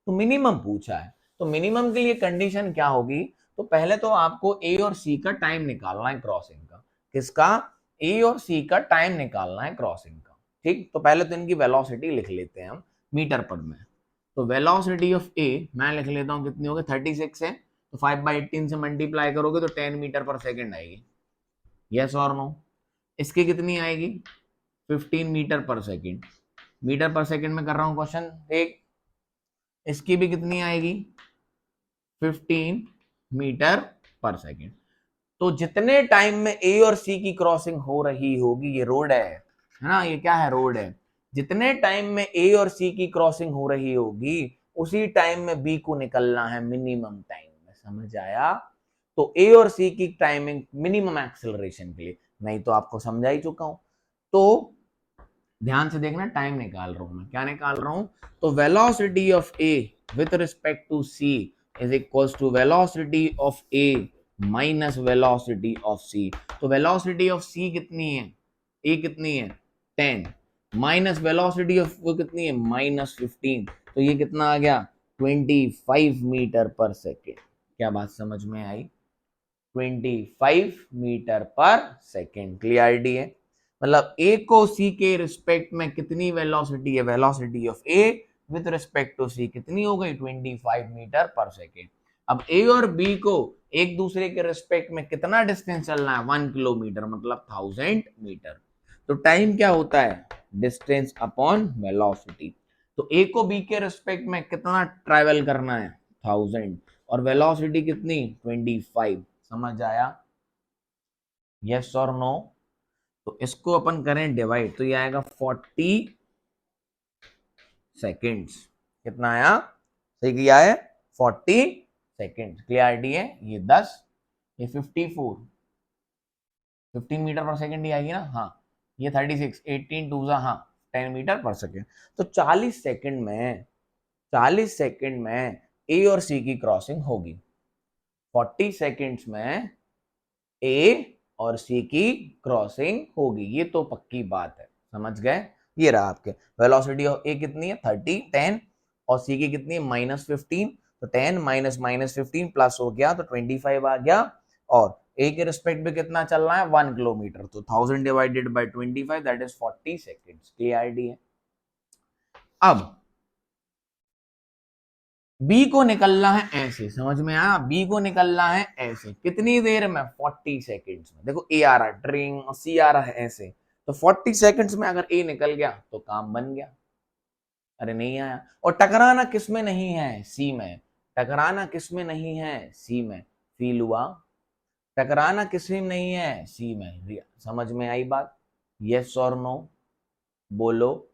तो मिनिमम पूछा है, तो मिनिमम के लिए कंडीशन क्या होगी, तो पहले तो आपको ए और सी का टाइम निकालना है क्रॉसिंग का, किसका, ए और सी का टाइम निकालना है क्रॉसिंग का। ठीक, तो पहले तो इनकी वेलोसिटी लिख लेते हैं हम मीटर पर में। तो वेलोसिटी ऑफ ए मैं लिख लेता हूँ कितनी होगी, 36 है, तो 5/18 से मल्टीप्लाई करोगे तो 10 मीटर पर सेकंड आएगी, यस और नो। इसकी कितनी आएगी 15 मीटर पर सेकंड, मीटर पर सेकंड में कर रहा हूं क्वेश्चन एक, इसकी भी कितनी आएगी 15 मीटर पर सेकंड। तो जितने टाइम में ए और सी की क्रॉसिंग हो रही होगी, ये रोड है ना, ये क्या है रोड है, जितने टाइम में ए और सी की क्रॉसिंग हो रही होगी उसी टाइम में बी को निकलना है मिनिमम टाइम में। समझ आया, तो ए और सी की टाइमिंग मिनिमम एक्सेलरेशन के लिए, नहीं तो आपको समझा ही चुका हूं। तो ध्यान से देखना, टाइम निकाल रहा हूं मैं, क्या निकाल रहा हूं, तो velocity of A with respect to C is equals to velocity of A minus velocity of C. तो वेलोसिटी ऑफ सी कितनी है, ए कितनी है 10, माइनस वेलोसिटी ऑफ वो कितनी है -15, तो ये कितना आ गया 25 मीटर पर सेकेंड। क्या बात समझ में आई, 25 मीटर पर सेकेंड, क्लियरिटी है। मतलब ए को सी के रिस्पेक्ट में कितनी वेलोसिटी है, velocity of A with respect to C कितनी हो गई 25 मीटर पर सेकेंड। अब ए और बी को एक दूसरे के रिस्पेक्ट में कितना डिस्टेंस चलना है 1 किलोमीटर, मतलब 1000 मीटर। तो टाइम क्या होता है, डिस्टेंस अपॉन वेलोसिटी। तो ए को बी के रिस्पेक्ट में कितना ट्रेवल करना है 1000, और वेलोसिटी कितनी 25। समझ आया, यस और नो। तो इसको अपन करें डिवाइड, तो ये आएगा 40 सेकेंड्स, कितना आया, सही किया है 40 सेकेंड्स, क्लियरिटी है। ये 10, ये 54, 15 मीटर पर सेकेंड ही आएगी ना, हाँ ये 36, 18 टू हाँ 10 मीटर पर सेकेंड। तो 40 सेकेंड में, 40 सेकेंड में ए और सी की क्रॉसिंग होगी, 40 सेकेंड्स में ए और सी की क्रॉसिंग होगी, ये तो पक्की बात है, समझ गए। ये रहा आपके वेलोसिटी ऑफ ए कितनी है 30, 10, और सी की कितनी है -15, तो 10 माइनस -15 प्लस हो गया तो 25 आ गया, और ए के रिस्पेक्ट में कितना चल रहा है 1 किलोमीटर, तो 1000 divided by 25 that is 40 seconds, clarity है। अब बी को निकलना है ऐसे, समझ में आया? बी को निकलना है ऐसे, कितनी देर में? 40 सेकेंड्स में। देखो ए आ रहा है ट्रिंग और सी आ रहा है ऐसे, तो 40 सेकेंड्स में अगर ए निकल गया तो काम बन गया। अरे नहीं आया। और टकराना किसमें नहीं है? सी में। टकराना किसमें नहीं है? सी में। फील हुआ? टकराना किसमें नहीं है? सी में। समझ में आई बात? यस और नो बोलो।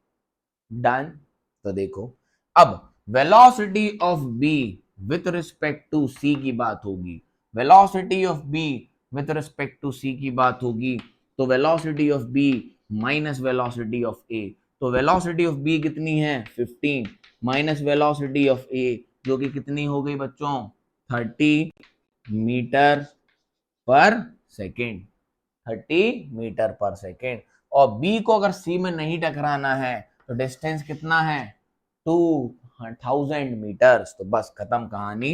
डन। तो देखो अब velocity of B with respect to C की बात होगी। Velocity of B with respect to C की बात होगी, तो velocity of B minus velocity of A. तो वेलोसिटी ऑफ बी कितनी है? 15 माइनस वेलोसिटी ऑफ ए, जो कि कितनी हो गई बच्चों? 30 metre per second. 30 metre per second. और बी को अगर सी में नहीं टकराना है तो डिस्टेंस कितना है? 2000 मीटर्स। तो बस खत्म कहानी।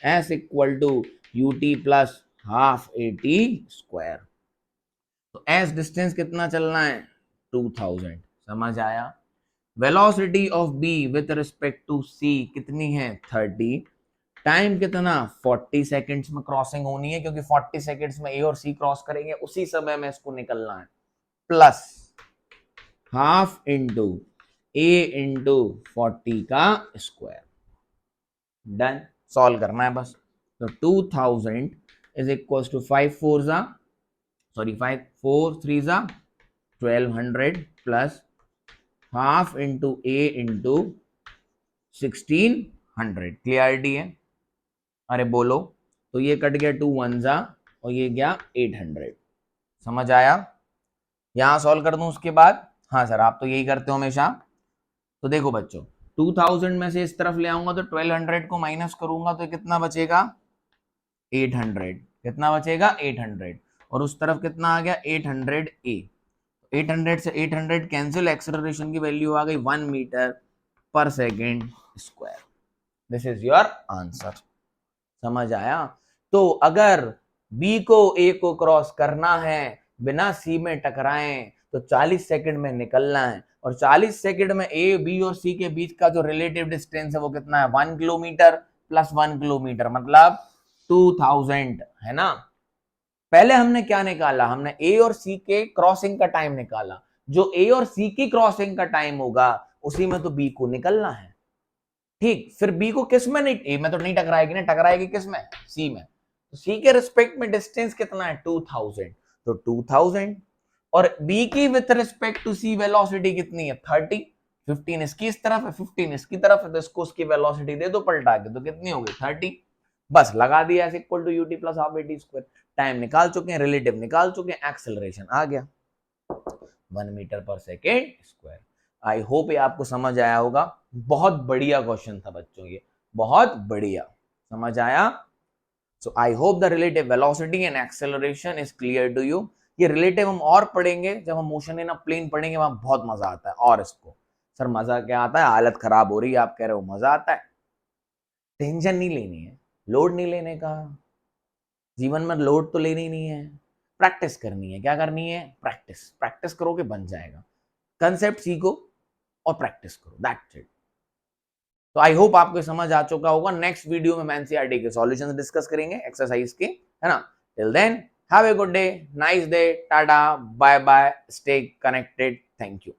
S equal to UT plus half eighty square. तो एस डिस्टेंस कितना चलना है? 2000। समझ आया? Velocity of B with respect to C कितनी है? 30। टाइम कितना? 40 सेकेंड्स में क्रॉसिंग होनी है, क्योंकि 40 सेकेंड्स में ए और सी क्रॉस करेंगे, उसी समय में इसको निकलना है। प्लस हाफ इंटू ए इंटू 40 का स्क्वायर। डन। सॉल्व करना है बस। तो 2000 इज इक्वल टू 5 4 जा, सॉरी 5 4 3 जा 1200 प्लस हाफ इंटू ए इंटू 1600। क्लियरिटी है? अरे बोलो। तो ये कट गया 2 1 जा और ये गया 800। समझ आया? यहां सॉल्व कर दूं उसके बाद? हाँ सर, आप तो यही करते हो हमेशा। तो देखो बच्चों, 2000 में से इस तरफ ले आऊंगा तो 1200 को माइनस करूंगा तो कितना बचेगा? 800। कितना बचेगा? 800। और उस तरफ कितना आ गया? 800 ए। 800 से 800 कैंसिल, एक्सेलरेशन की वैल्यू आ गई 1 metre per second square. This is your answer. समझ आया? तो अगर बी को ए को क्रॉस करना है बिना सी में टकराए तो 40 सेकंड में निकलना है, और 40 सेकंड में ए बी और सी के बीच का जो रिलेटिव डिस्टेंस है वो कितना है? 1 किलोमीटर प्लस 1 किलोमीटर मतलब 2000 है ना। पहले हमने क्या निकाला? हमने ए और सी के क्रॉसिंग का टाइम निकाला। जो ए और सी की क्रॉसिंग का टाइम होगा उसी में तो बी को निकलना है। ठीक, फिर बी को किस में नहीं, ए में तो नहीं टकराएगी ना, टकराएगी किस में? सी में। तो सी के रिस्पेक्ट में डिस्टेंस कितना है? 2000। तो 2000 और बी की with respect to c velocity कितनी है? 30। 15 इसकी इस तरफ है, 15 इसकी तरफ है, तो इसको उसकी वेलोसिटी दे दो पलटा के, तो कितनी हो गई? 30। बस लगा दिया s equal to UT plus half eighty square. Time निकाल चुके हैं, रिलेटिव निकाल चुके हैं, एक्सेलरेशन आ गया 1 metre per second square. I hope ये आपको समझ आया होगा। बहुत बढ़िया क्वेश्चन था बच्चों, ये बहुत बढ़िया। समझ आया? So I hope the relative velocity and acceleration is clear to you. ये रिलेटिव हम और पढ़ेंगे जब हम मोशन इन अ प्लेन पढ़ेंगे, वहां बहुत मजा आता है। और इसको सर मजा क्या आता है? हालत खराब हो रही है, आप कह रहे हो मजा आता है। टेंशन नहीं लेनी है, लोड नहीं लेने का। जीवन में लोड तो लेनी नहीं है, प्रैक्टिस करनी है। क्या करनी है? प्रैक्टिस। प्रैक्टिस करोगे बन जाएगा। कंसेप्ट सीखो और प्रैक्टिस करो, दैट्स इट। तो आई होप आपको समझ आ चुका होगा। नेक्स्ट वीडियो में एनसीईआरटी के सॉल्यूशंस डिस्कस करेंगे, एक्सरसाइज के, है ना। Till then have a good day, nice day, tata, bye bye, stay connected, thank you.